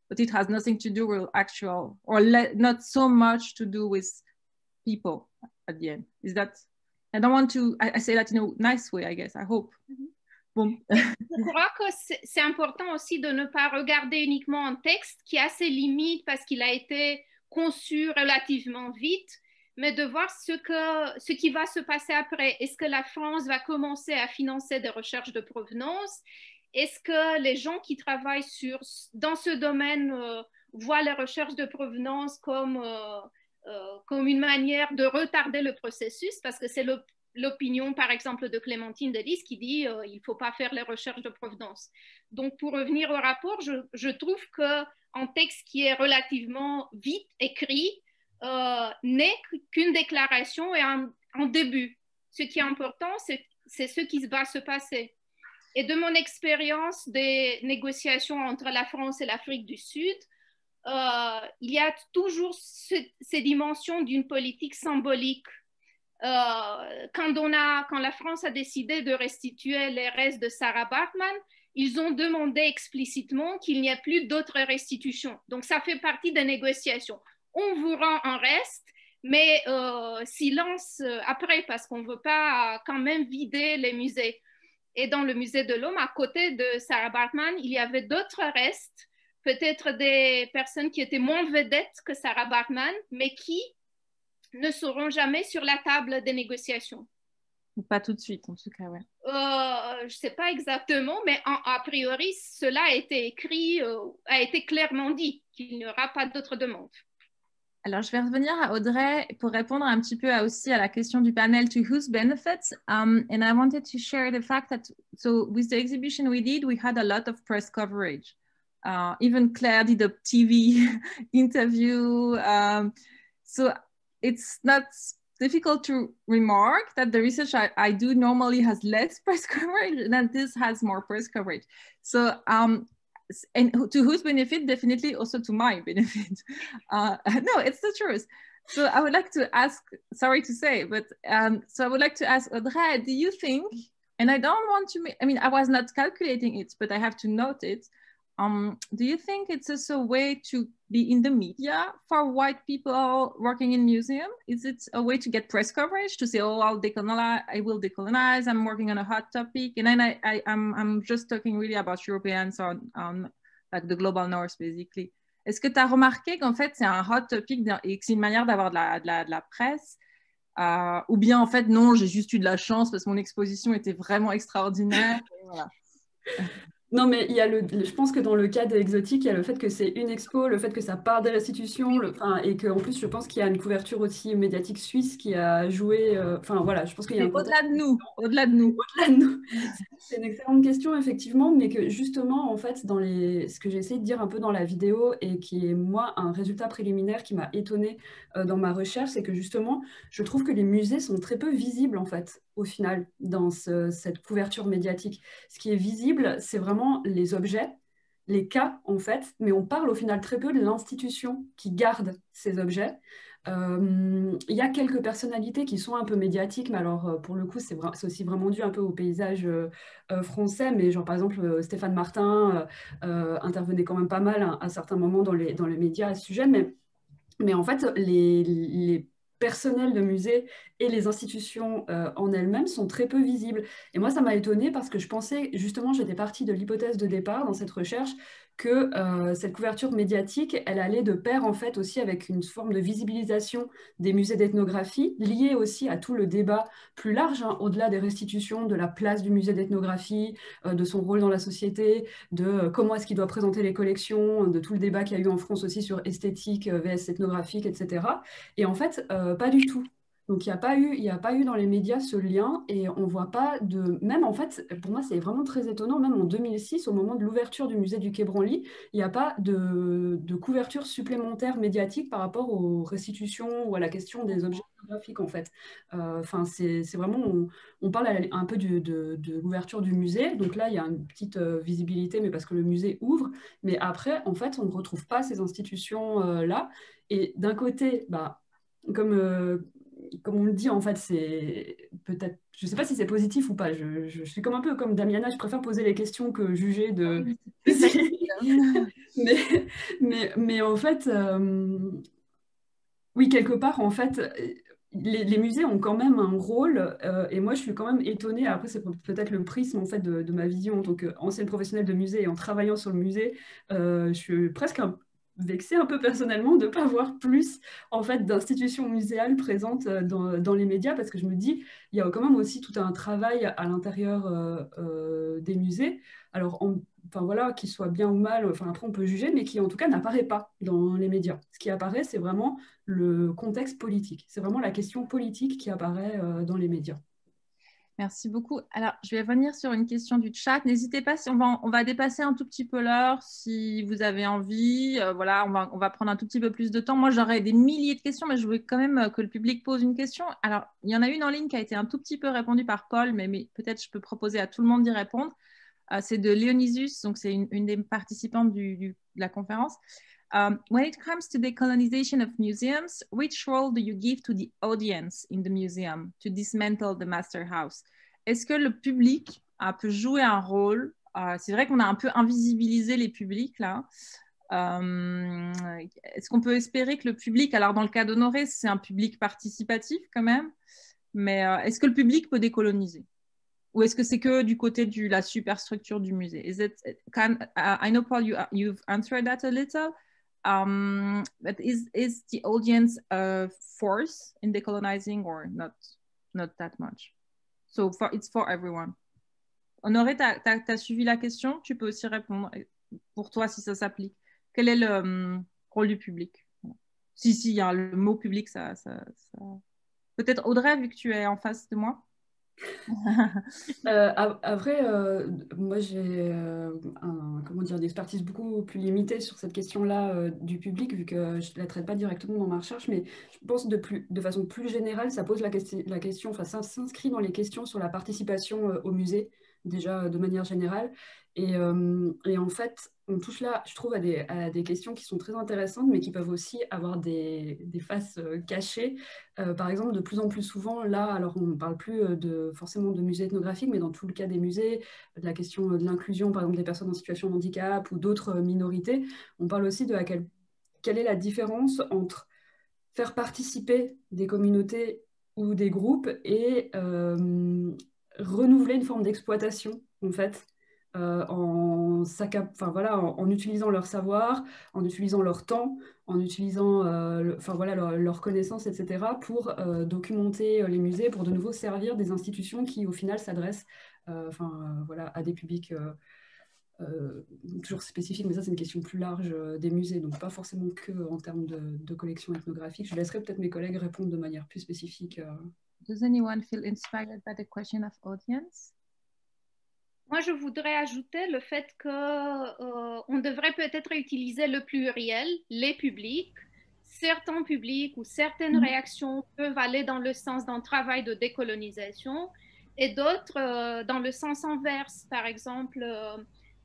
but it has nothing to do with actual, or not so much to do with people at the end. Is that, I don't want to, I say that in a nice way, I guess, I hope. Bon. Je crois que c'est important aussi de ne pas regarder uniquement un texte qui a ses limites parce qu'il a été conçu relativement vite, mais de voir ce qui va se passer après. Est-ce que la France va commencer à financer des recherches de provenance? Est-ce que les gens qui travaillent dans ce domaine voient les recherches de provenance comme une manière de retarder le processus? Parce que c'est l'opinion, par exemple, de Clémentine Delis qui dit il ne faut pas faire les recherches de provenance. Donc, pour revenir au rapport, je trouve qu'un texte qui est relativement vite écrit, n'est qu'une déclaration et un début. Ce qui est important, c'est ce qui va se passer. Et de mon expérience des négociations entre la France et l'Afrique du Sud, il y a toujours ces dimensions d'une politique symbolique. Quand la France a décidé de restituer les restes de Sarah Baartman, ils ont demandé explicitement qu'il n'y ait plus d'autres restitutions. Donc ça fait partie des négociations. On vous rend un reste, mais silence après, parce qu'on ne veut pas quand même vider les musées. Et dans le musée de l'Homme, à côté de Sarah Baartman, il y avait d'autres restes, peut-être des personnes qui étaient moins vedettes que Sarah Baartman, mais qui ne seront jamais sur la table des négociations. Pas tout de suite, en tout cas, ouais. Je ne sais pas exactement, mais a priori, cela a été écrit, a été clairement dit, qu'il n'y aura pas d'autres demandes. Alors, je vais revenir à Audrey pour répondre un petit peu aussi à la question du panel to whose benefits. And I wanted to share the fact that, so with the exhibition we did, we had a lot of press coverage. Even Claire did a TV interview. So it's not difficult to remark that the research I do normally has less press coverage, and that this has more press coverage. So, and to whose benefit? Definitely also to my benefit. No, it's the truth. So I would like to ask, sorry to say, but so I would like to ask Audrey, do you think, and I don't want to, I mean, I was not calculating it, but I have to note it. Do you think it's also a way to be in the media for white people working in museum? Is it a way to get press coverage, to say, oh, I will decolonize, I'm working on a hot topic? And then I'm just talking really about Europeans on like the global north, basically. Est-ce que tu as remarqué qu'en fait, c'est un hot topic et que c'est une manière d'avoir de la presse? Ou bien, en fait, non, j'ai juste eu de la chance parce que mon exposition était vraiment extraordinaire. Voilà. Non, mais il y a je pense que dans le cas d'Exotique, il y a le fait que c'est une expo, le fait que ça part des restitutions, et qu'en plus, je pense qu'il y a une couverture aussi médiatique suisse qui a joué. Enfin, voilà, je pense qu'il y a au-delà de nous. Au-delà de nous. C'est une excellente question, effectivement, mais que justement, en fait, ce que j'ai essayé de dire un peu dans la vidéo et qui est, moi, un résultat préliminaire qui m'a étonnée dans ma recherche, c'est que justement, je trouve que les musées sont très peu visibles, en fait, au final dans cette couverture médiatique. Ce qui est visible, c'est vraiment les objets, les cas en fait, mais on parle au final très peu de l'institution qui garde ces objets. Il y a quelques personnalités qui sont un peu médiatiques, mais alors pour le coup c'est aussi vraiment dû un peu au paysage français, mais genre par exemple Stéphane Martin intervenait quand même pas mal à certains moments dans les médias à ce sujet, mais en fait les personnels de musées et les institutions en elles-mêmes sont très peu visibles. Et moi, ça m'a étonnée parce que je pensais, justement, j'étais partie de l'hypothèse de départ dans cette recherche que cette couverture médiatique, elle allait de pair, en fait, aussi avec une forme de visibilisation des musées d'ethnographie, liée aussi à tout le débat plus large, hein, au-delà des restitutions, de la place du musée d'ethnographie, de son rôle dans la société, de comment est-ce qu'il doit présenter les collections, de tout le débat qu'il y a eu en France aussi sur esthétique, vs ethnographique, etc. Et en fait, pas du tout. Donc, il n'y a pas eu dans les médias ce lien et on ne voit pas de... Même en fait, pour moi, c'est vraiment très étonnant, même en 2006, au moment de l'ouverture du musée du Quai Branly, il n'y a pas de couverture supplémentaire médiatique par rapport aux restitutions ou à la question des objets photographiques, en fait. Enfin, c'est vraiment... On parle un peu de l'ouverture du musée. Donc là, il y a une petite visibilité, mais parce que le musée ouvre. Mais après, en fait, on ne retrouve pas ces institutions-là. Et d'un côté, bah, comme on le dit, en fait, c'est peut-être, je ne sais pas si c'est positif ou pas. Je suis comme un peu comme Damiana, je préfère poser les questions que juger de. mais en fait, oui, quelque part, en fait, les musées ont quand même un rôle, et moi, je suis quand même étonnée. Après, c'est peut-être le prisme en fait de ma vision en tant qu'ancienne professionnelle de musée et en travaillant sur le musée, je suis presque vexée un peu personnellement de ne pas voir plus en fait d'institutions muséales présentes dans les médias, parce que je me dis il y a quand même aussi tout un travail à l'intérieur des musées. Alors enfin voilà, qu'il soit bien ou mal, enfin après on peut juger, mais qui en tout cas n'apparaît pas dans les médias. Ce qui apparaît, c'est vraiment le contexte politique. C'est vraiment la question politique qui apparaît dans les médias. Merci beaucoup. Alors, je vais revenir sur une question du chat. N'hésitez pas, si on va dépasser un tout petit peu l'heure si vous avez envie. Voilà, on va prendre un tout petit peu plus de temps. Moi, j'aurais des milliers de questions, mais je voulais quand même que le public pose une question. Alors, il y en a une en ligne qui a été un tout petit peu répondue par Paul, mais peut-être je peux proposer à tout le monde d'y répondre. C'est de Léonisius, donc c'est une des participantes de la conférence. When it comes to the colonization of museums, which role do you give to the audience in the museum to dismantle the master house? Est-ce que le public peut jouer un rôle? C'est vrai qu'on a un peu invisibilisé les publics là. Est-ce qu'on peut espérer que le public, alors dans le cas d'Honoré, c'est un public participatif quand même, mais est-ce que le public peut décoloniser? Ou est-ce que c'est que du côté de la superstructure du musée? I know, Paul, you've answered that a little. But is the audience a force in decolonizing or not that much? So it's for everyone. Honoré, tu as suivi la question? Tu peux aussi répondre pour toi si ça s'applique. Quel est le rôle du public? Si, il y a le mot public, ça... Peut-être Audrey, vu que tu es en face de moi. Après, moi j'ai une expertise beaucoup plus limitée sur cette question-là du public, vu que je ne la traite pas directement dans ma recherche, mais je pense de façon plus générale, ça pose la question, enfin ça s'inscrit dans les questions sur la participation au musée, déjà de manière générale. Et en fait, on touche là, je trouve, à des questions qui sont très intéressantes, mais qui peuvent aussi avoir des faces cachées. Par exemple, de plus en plus souvent, là, alors on ne parle plus forcément de musées ethnographiques, mais dans tout le cas des musées, de la question de l'inclusion, par exemple, des personnes en situation de handicap ou d'autres minorités, on parle aussi de quelle est la différence entre faire participer des communautés ou des groupes et renouveler une forme d'exploitation, en fait, en utilisant leur savoir, en utilisant leur temps, en utilisant leur connaissance, etc., pour documenter les musées, pour de nouveau servir des institutions qui, au final, s'adressent à des publics toujours spécifiques, mais ça, c'est une question plus large des musées, donc pas forcément que en termes de collection ethnographique. Je laisserai peut-être mes collègues répondre de manière plus spécifique. Does anyone feel inspired by the question of audience? Moi, je voudrais ajouter le fait qu'on devrait peut-être utiliser le pluriel, les publics. Certains publics ou certaines réactions peuvent aller dans le sens d'un travail de décolonisation, et d'autres dans le sens inverse. Par exemple,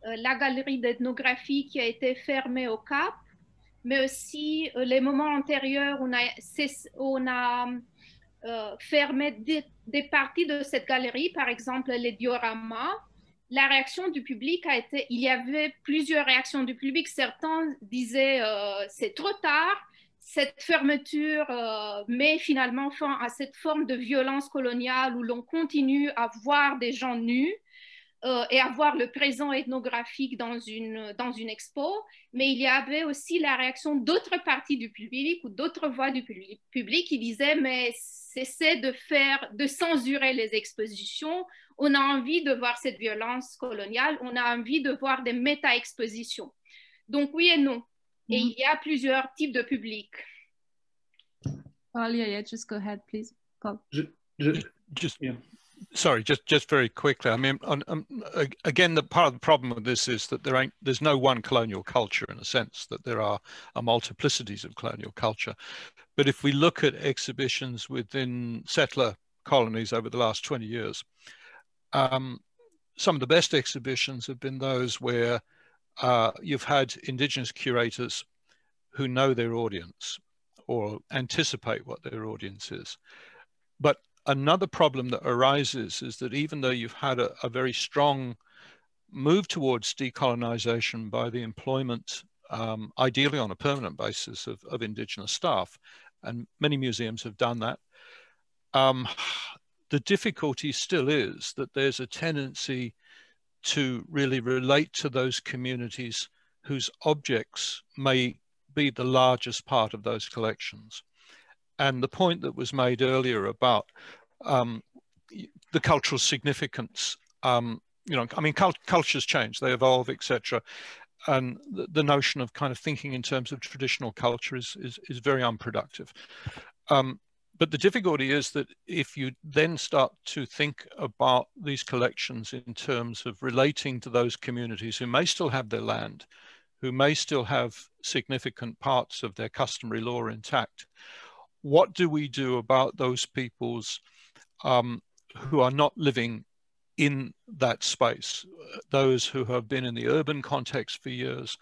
la galerie d'ethnographie qui a été fermée au Cap, mais aussi les moments antérieurs où on a fermé des parties de cette galerie, par exemple les dioramas. La réaction du public a été, il y avait plusieurs réactions du public. Certains disaient c'est trop tard, cette fermeture met finalement fin à cette forme de violence coloniale où l'on continue à voir des gens nus et à voir le présent ethnographique dans une expo, mais il y avait aussi la réaction d'autres parties du public ou d'autres voix du public qui disaient mais cessez de censurer les expositions, on a envie de voir cette violence coloniale, on a envie de voir des méta-expositions. Donc oui et non. Et il y a plusieurs types de publics. Paul, yeah, just go ahead, please. Paul. Sorry, just very quickly. I mean, again, part of the problem with this is that there's no one colonial culture in a sense, that there are multiplicities of colonial culture. But if we look at exhibitions within settler colonies over the last 20 years, some of the best exhibitions have been those where you've had indigenous curators who know their audience or anticipate what their audience is. But another problem that arises is that even though you've had a very strong move towards decolonization by the employment, ideally on a permanent basis, of indigenous staff, and many museums have done that, the difficulty still is that there's a tendency to really relate to those communities whose objects may be the largest part of those collections. And the point that was made earlier about the cultural significance, you know, I mean, cultures change, they evolve, etc. And the notion of kind of thinking in terms of traditional culture is very unproductive. But the difficulty is that if you then start to think about these collections in terms of relating to those communities who may still have their land, who may still have significant parts of their customary law intact, what do we do about those peoples who are not living in that space, those who have been in the urban context for years,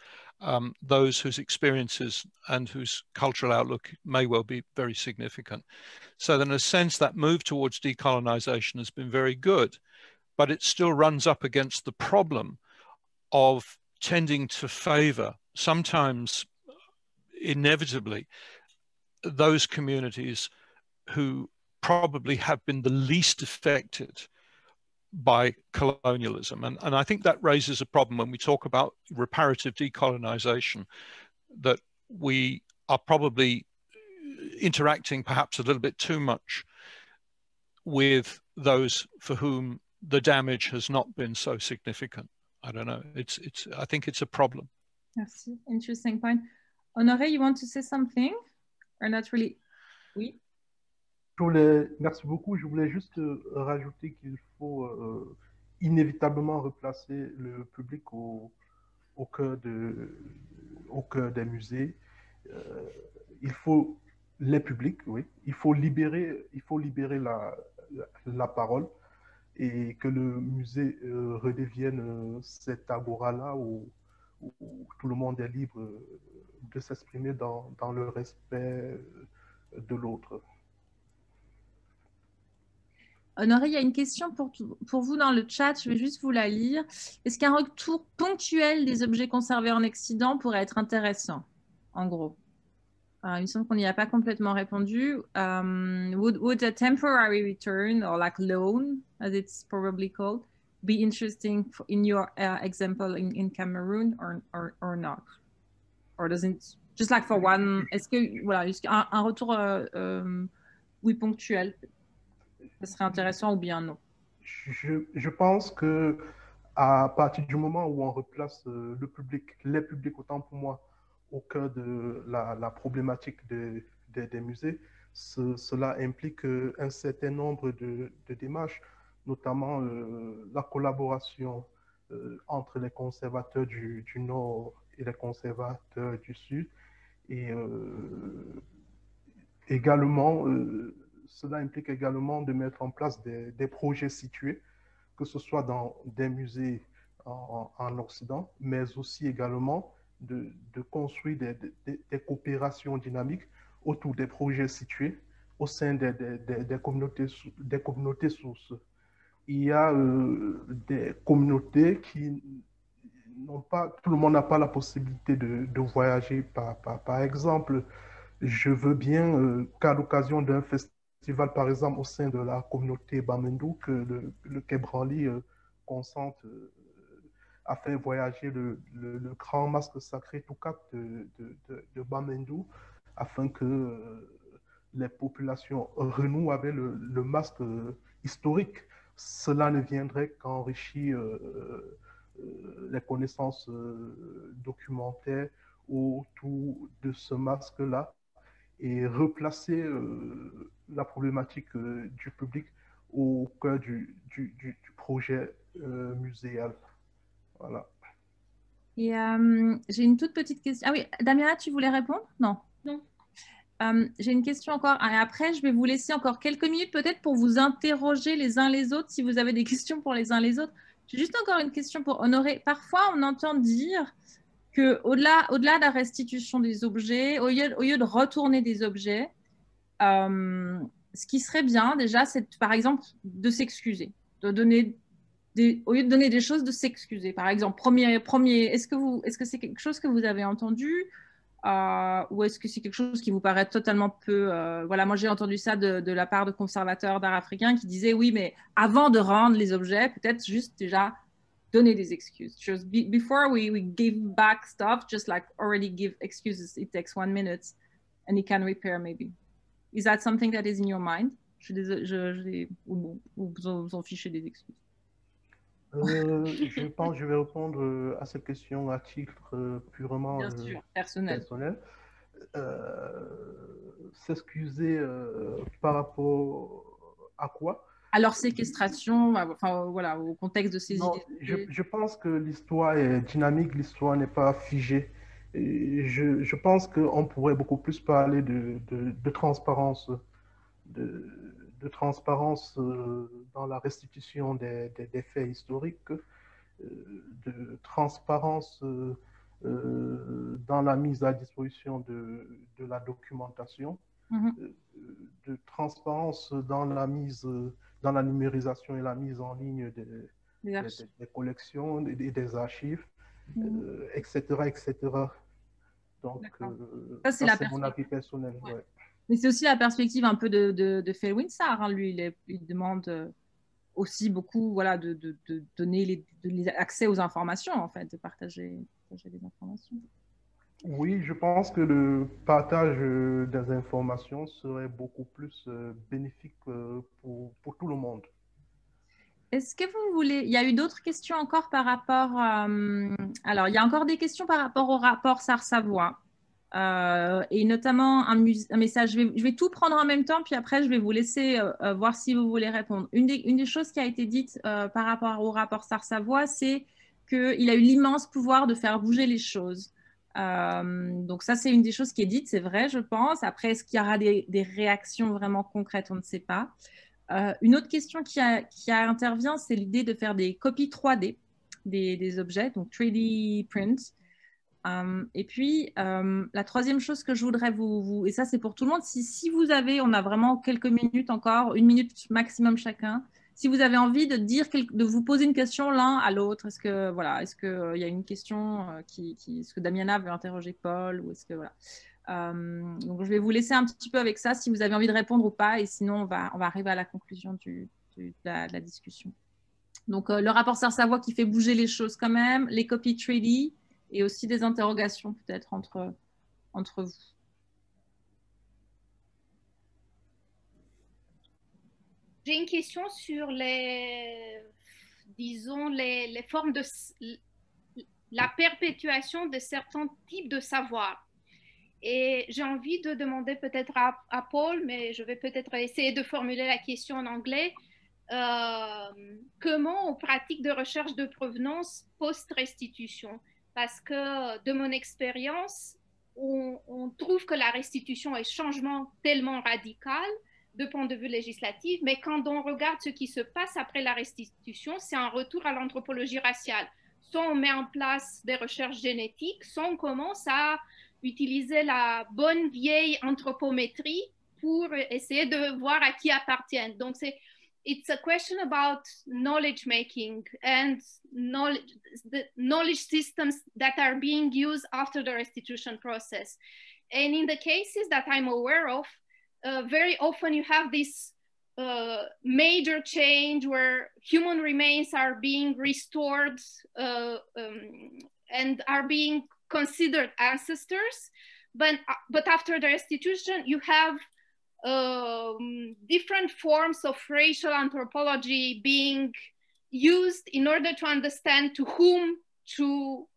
those whose experiences and whose cultural outlook may well be very significant. So in a sense, that move towards decolonization has been very good, but it still runs up against the problem of tending to favor, sometimes inevitably, those communities who probably have been the least affected by colonialism. And I think that raises a problem when we talk about reparative decolonization, that we are probably interacting perhaps a little bit too much with those for whom the damage has not been so significant. I don't know. I think it's a problem. Merci. Interesting point. Honoré, you want to say something? Or not really? Oui. Merci beaucoup. Je voulais juste rajouter qu'il faut inévitablement replacer le public au cœur des musées. Il faut les publics, oui. Il faut libérer la parole et que le musée redevienne cet agora-là où tout le monde est libre de s'exprimer dans le respect de l'autre. Honoré, il y a une question pour vous dans le chat, je vais juste vous la lire. Est-ce qu'un retour ponctuel des objets conservés en Occident pourrait être intéressant, en gros? Il me semble qu'on n'y a pas complètement répondu. Would a temporary return, or like loan, as it's probably called, be interesting in your example in Cameroon or not? Or doesn't, just like for one, est-ce que, voilà, un retour, oui, ponctuel, ce serait intéressant ou bien non? Je pense que à partir du moment où on replace le public, les publics, autant pour moi, au cœur de la problématique des musées, cela implique un certain nombre de démarches, notamment la collaboration entre les conservateurs du Nord et les conservateurs du Sud, et également cela implique également de mettre en place des projets situés, que ce soit dans des musées en Occident, mais aussi également de construire des coopérations dynamiques autour des projets situés au sein des communautés sources. Il y a des communautés qui n'ont pas, tout le monde n'a pas la possibilité de voyager. Par exemple, je veux bien qu'à l'occasion d'un festival, par exemple, au sein de la communauté Bamendou, que le Quai Branly consente à faire voyager le grand masque sacré Toukat de Bamendou, afin que les populations renouent avec le masque historique. Cela ne viendrait qu'enrichir les connaissances documentaires autour de ce masque-là et replacer la problématique du public au cœur du projet muséal. Voilà. Et j'ai une toute petite question. Ah oui, Damiana, tu voulais répondre? Non. Non. J'ai une question encore. Et après, je vais vous laisser encore quelques minutes peut-être pour vous interroger les uns les autres si vous avez des questions pour les uns les autres. J'ai juste encore une question pour Honoré. Parfois, on entend dire qu'au-delà de la restitution des objets, au lieu de retourner des objets, ce qui serait bien déjà, c'est par exemple de s'excuser, de donner au lieu de donner des choses, de s'excuser. Par exemple, est-ce que c'est quelque chose que vous avez entendu ou est-ce que c'est quelque chose qui vous paraît totalement peu... voilà, moi j'ai entendu ça de la part de conservateurs d'art africain qui disaient oui, mais avant de rendre les objets, peut-être juste déjà donner des excuses. Just before we give back stuff, just like already give excuses. It takes 1 minute and it can repair maybe. Is that something that is in your mind? Ou vous en fichez des excuses? Je pense que je vais répondre à cette question à titre purement personnel. S'excuser par rapport à quoi? À leur séquestration, enfin, voilà, au contexte de ces idées. Je pense que l'histoire est dynamique, l'histoire n'est pas figée. Et je pense qu'on pourrait beaucoup plus parler de transparence, de transparence dans la restitution des faits historiques, de transparence dans la mise à disposition de la documentation, de transparence dans la mise, dans la numérisation et la mise en ligne des collections et des archives, etc., etc. Donc, ça c'est mon avis personnel. Ouais. Ouais. Mais c'est aussi la perspective un peu de Felwine Sarr. Hein. Lui, il demande aussi beaucoup voilà, de donner l'accès aux informations, en fait, de partager les informations. Oui, je pense que le partage des informations serait beaucoup plus bénéfique pour tout le monde. Est-ce que vous voulez... Il y a eu d'autres questions encore par rapport... Alors, il y a encore des questions par rapport au rapport Sarr-Savoy. Et notamment un message. Je vais tout prendre en même temps, puis après, je vais vous laisser voir si vous voulez répondre. Une des choses qui a été dite par rapport au rapport Sarr-Savoy, c'est qu'il a eu l'immense pouvoir de faire bouger les choses. Donc ça, c'est une des choses qui est dite, c'est vrai, je pense. Après, est-ce qu'il y aura des réactions vraiment concrètes? On ne sait pas. Une autre question qui intervient, c'est l'idée de faire des copies 3D des objets, donc 3D print. Et puis, la troisième chose que je voudrais et ça c'est pour tout le monde, si vous avez, on a vraiment quelques minutes encore, 1 minute maximum chacun, si vous avez envie de vous poser une question l'un à l'autre, est-ce que voilà, est-ce qu'il y a une question est-ce que Damiana veut interroger Paul ou est-ce que voilà. Donc je vais vous laisser un petit peu avec ça si vous avez envie de répondre ou pas, et sinon on va arriver à la conclusion de la discussion. Donc le rapport Sarr-Savoy qui fait bouger les choses quand même, les copies 3D et aussi des interrogations peut-être entre vous. J'ai une question sur disons, les formes de la perpétuation de certains types de savoirs. Et j'ai envie de demander peut-être à Paul, mais je vais peut-être essayer de formuler la question en anglais. Comment on pratique de recherche de provenance post-restitution? Parce que de mon expérience, on trouve que la restitution est un changement tellement radical de point de vue législatif, mais quand on regarde ce qui se passe après la restitution, c'est un retour à l'anthropologie raciale. Soit on met en place des recherches génétiques, soit on commence à utiliser la bonne vieille anthropométrie pour essayer de voir à qui appartiennent. Donc, it's a question about knowledge making and the knowledge systems that are being used after the restitution process. And in the cases that I'm aware of, very often you have this major change where human remains are being restored and are being considered ancestors. But after the restitution, you have different forms of racial anthropology being used in order to understand to whom to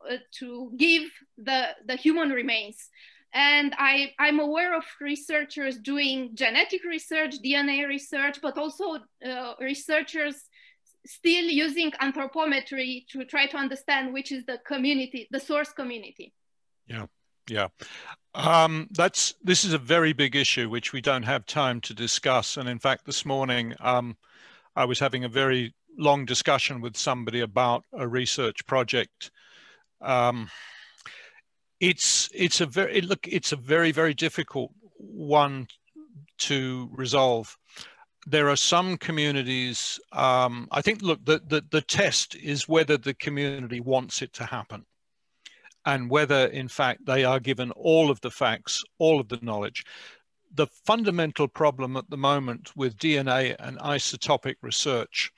give the human remains. And I'm aware of researchers doing genetic research, DNA research, but also researchers still using anthropometry to try to understand which is the community, the source community. Yeah, yeah. This is a very big issue which we don't have time to discuss. And in fact, this morning, I was having a very long discussion with somebody about a research project. It's a very, very difficult one to resolve. There are some communities, I think, look, the test is whether the community wants it to happen and whether, in fact, they are given all of the facts, all of the knowledge. The fundamental problem at the moment with DNA and isotopic research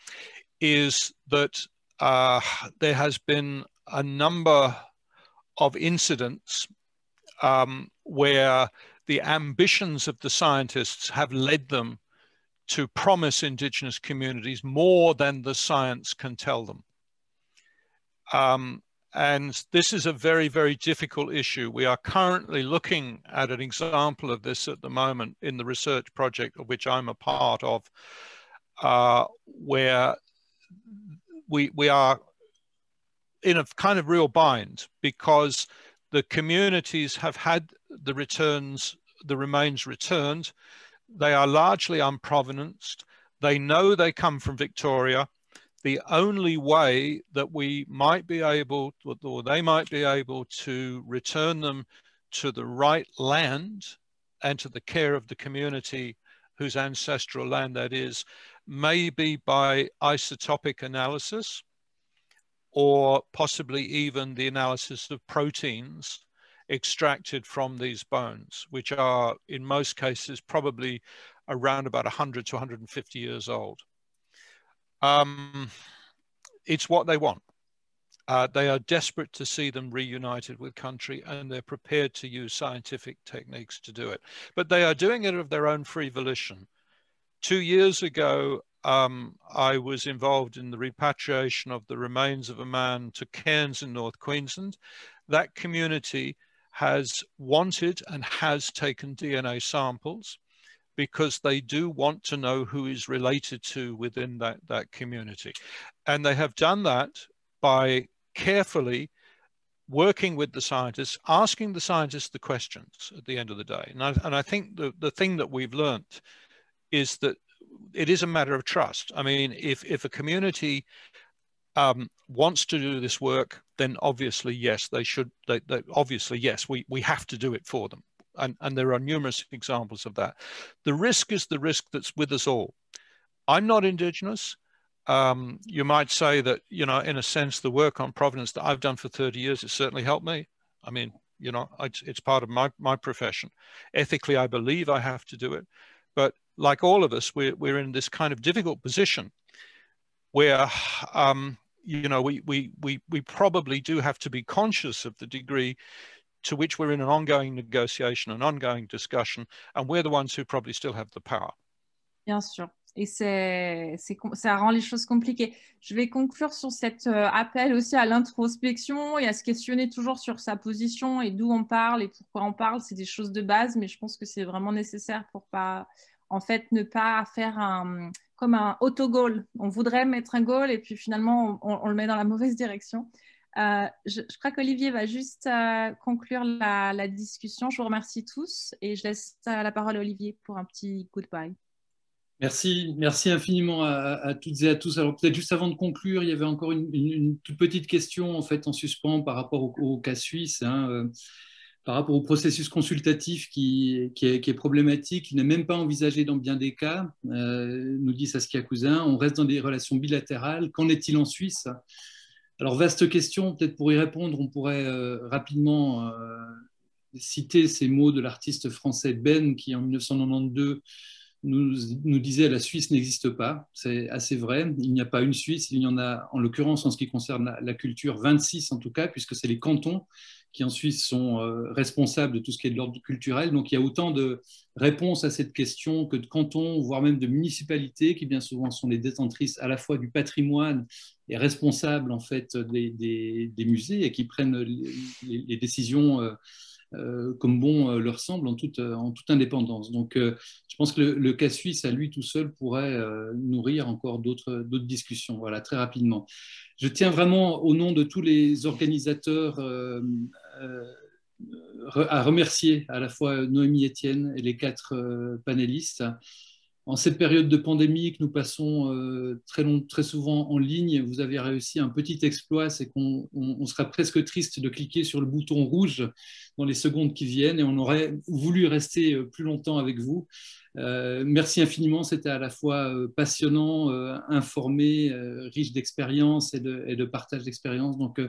is that there has been a number of incidents where the ambitions of the scientists have led them to promise Indigenous communities more than the science can tell them. And this is a very, very difficult issue. We are currently looking at an example of this at the moment in the research project of which I'm a part of, where we are in a kind of real bind because the communities have had the remains returned. They are largely unprovenanced. They know they come from Victoria. The only way that we might be able, or they might be able to return them to the right land and to the care of the community whose ancestral land that is, may be by isotopic analysis, or possibly even the analysis of proteins extracted from these bones, which are in most cases probably around about 100 to 150 years old. It's what they want. They are desperate to see them reunited with country, and they're prepared to use scientific techniques to do it. But they are doing it of their own free volition. 2 years ago, I was involved in the repatriation of the remains of a man to Cairns in North Queensland. That community has wanted and has taken DNA samples because they do want to know who is related to within that community. And they have done that by carefully working with the scientists, asking the scientists the questions at the end of the day. And I think the thing that we've learned is that it is a matter of trust. I mean, if a community wants to do this work, then obviously, yes, they should. Obviously, yes, we have to do it for them. And there are numerous examples of that. The risk is the risk that's with us all. I'm not Indigenous. You might say that, you know, in a sense, the work on provenance that I've done for 30 years, it certainly helped me. I mean, you know, it's part of my profession. Ethically, I believe I have to do it. But like all of us, we're in this kind of difficult position where, you know, we probably do have to be conscious of the degree to which we're in an ongoing negotiation, an ongoing discussion, and we're the ones who probably still have the power. Bien sûr. Et ça rend les choses compliquées. Je vais conclure sur cet appel aussi à l'introspection et à se questionner toujours sur sa position et d'où on parle et pourquoi on parle. C'est des choses de base, mais je pense que c'est vraiment nécessaire pour pas, en fait, ne pas faire comme un auto-goal. On voudrait mettre un goal et puis finalement, on le met dans la mauvaise direction. Je crois qu'Olivier va juste conclure la discussion. Je vous remercie tous et je laisse la parole à Olivier pour un petit goodbye. Merci infiniment à toutes et à tous. Alors peut-être juste avant de conclure, il y avait encore une toute petite question en fait en suspens par rapport au cas suisse, hein, par rapport au processus consultatif qui est problématique, qui n'est même pas envisagé dans bien des cas, nous dit Saskia Cousin. On reste dans des relations bilatérales. Qu'en est-il en Suisse? Alors vaste question. Peut-être pour y répondre, on pourrait rapidement citer ces mots de l'artiste français Ben qui en 1992 nous disait la Suisse n'existe pas. C'est assez vrai. Il n'y a pas une Suisse. Il y en a, en l'occurrence, en ce qui concerne la culture, 26 en tout cas, puisque c'est les cantons qui en Suisse sont responsables de tout ce qui est de l'ordre culturel. Donc il y a autant de réponses à cette question que de cantons, voire même de municipalités, qui bien souvent sont les détentrices à la fois du patrimoine et responsables en fait des musées et qui prennent les décisions comme bon leur semble en toute indépendance. Donc, je pense que le cas suisse, à lui tout seul, pourrait nourrir encore d'autres discussions. Voilà, très rapidement. Je tiens vraiment, au nom de tous les organisateurs, à remercier à la fois Noémie Etienne et les 4 panélistes. En cette période de pandémie que nous passons très souvent en ligne, vous avez réussi un petit exploit, c'est qu'on sera presque triste de cliquer sur le bouton rouge dans les secondes qui viennent et on aurait voulu rester plus longtemps avec vous. Merci infiniment, c'était à la fois passionnant, informé, riche d'expérience et de partage d'expérience. Donc,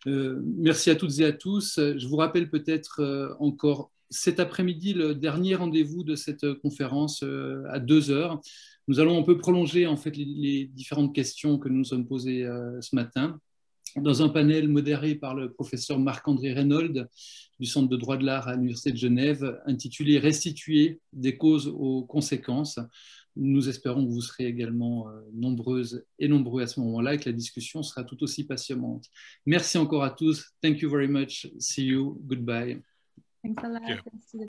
merci à toutes et à tous. Je vous rappelle peut-être encore cet après-midi le dernier rendez-vous de cette conférence à 2h. Nous allons un peu prolonger en fait les différentes questions que nous nous sommes posées ce matin dans un panel modéré par le professeur Marc-André Reynolds du Centre de droit de l'art à l'Université de Genève, intitulé « Restituer des causes aux conséquences ». Nous espérons que vous serez également nombreuses et nombreux à ce moment-là et que la discussion sera tout aussi passionnante. Merci encore à tous. Thank you very much. See you. Goodbye. Thanks a lot.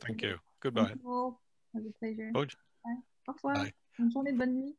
Thank you. Goodbye. Thank you all. It was a pleasure. Bye. Bye. Au revoir. Bye. Bonne journée, bonne nuit.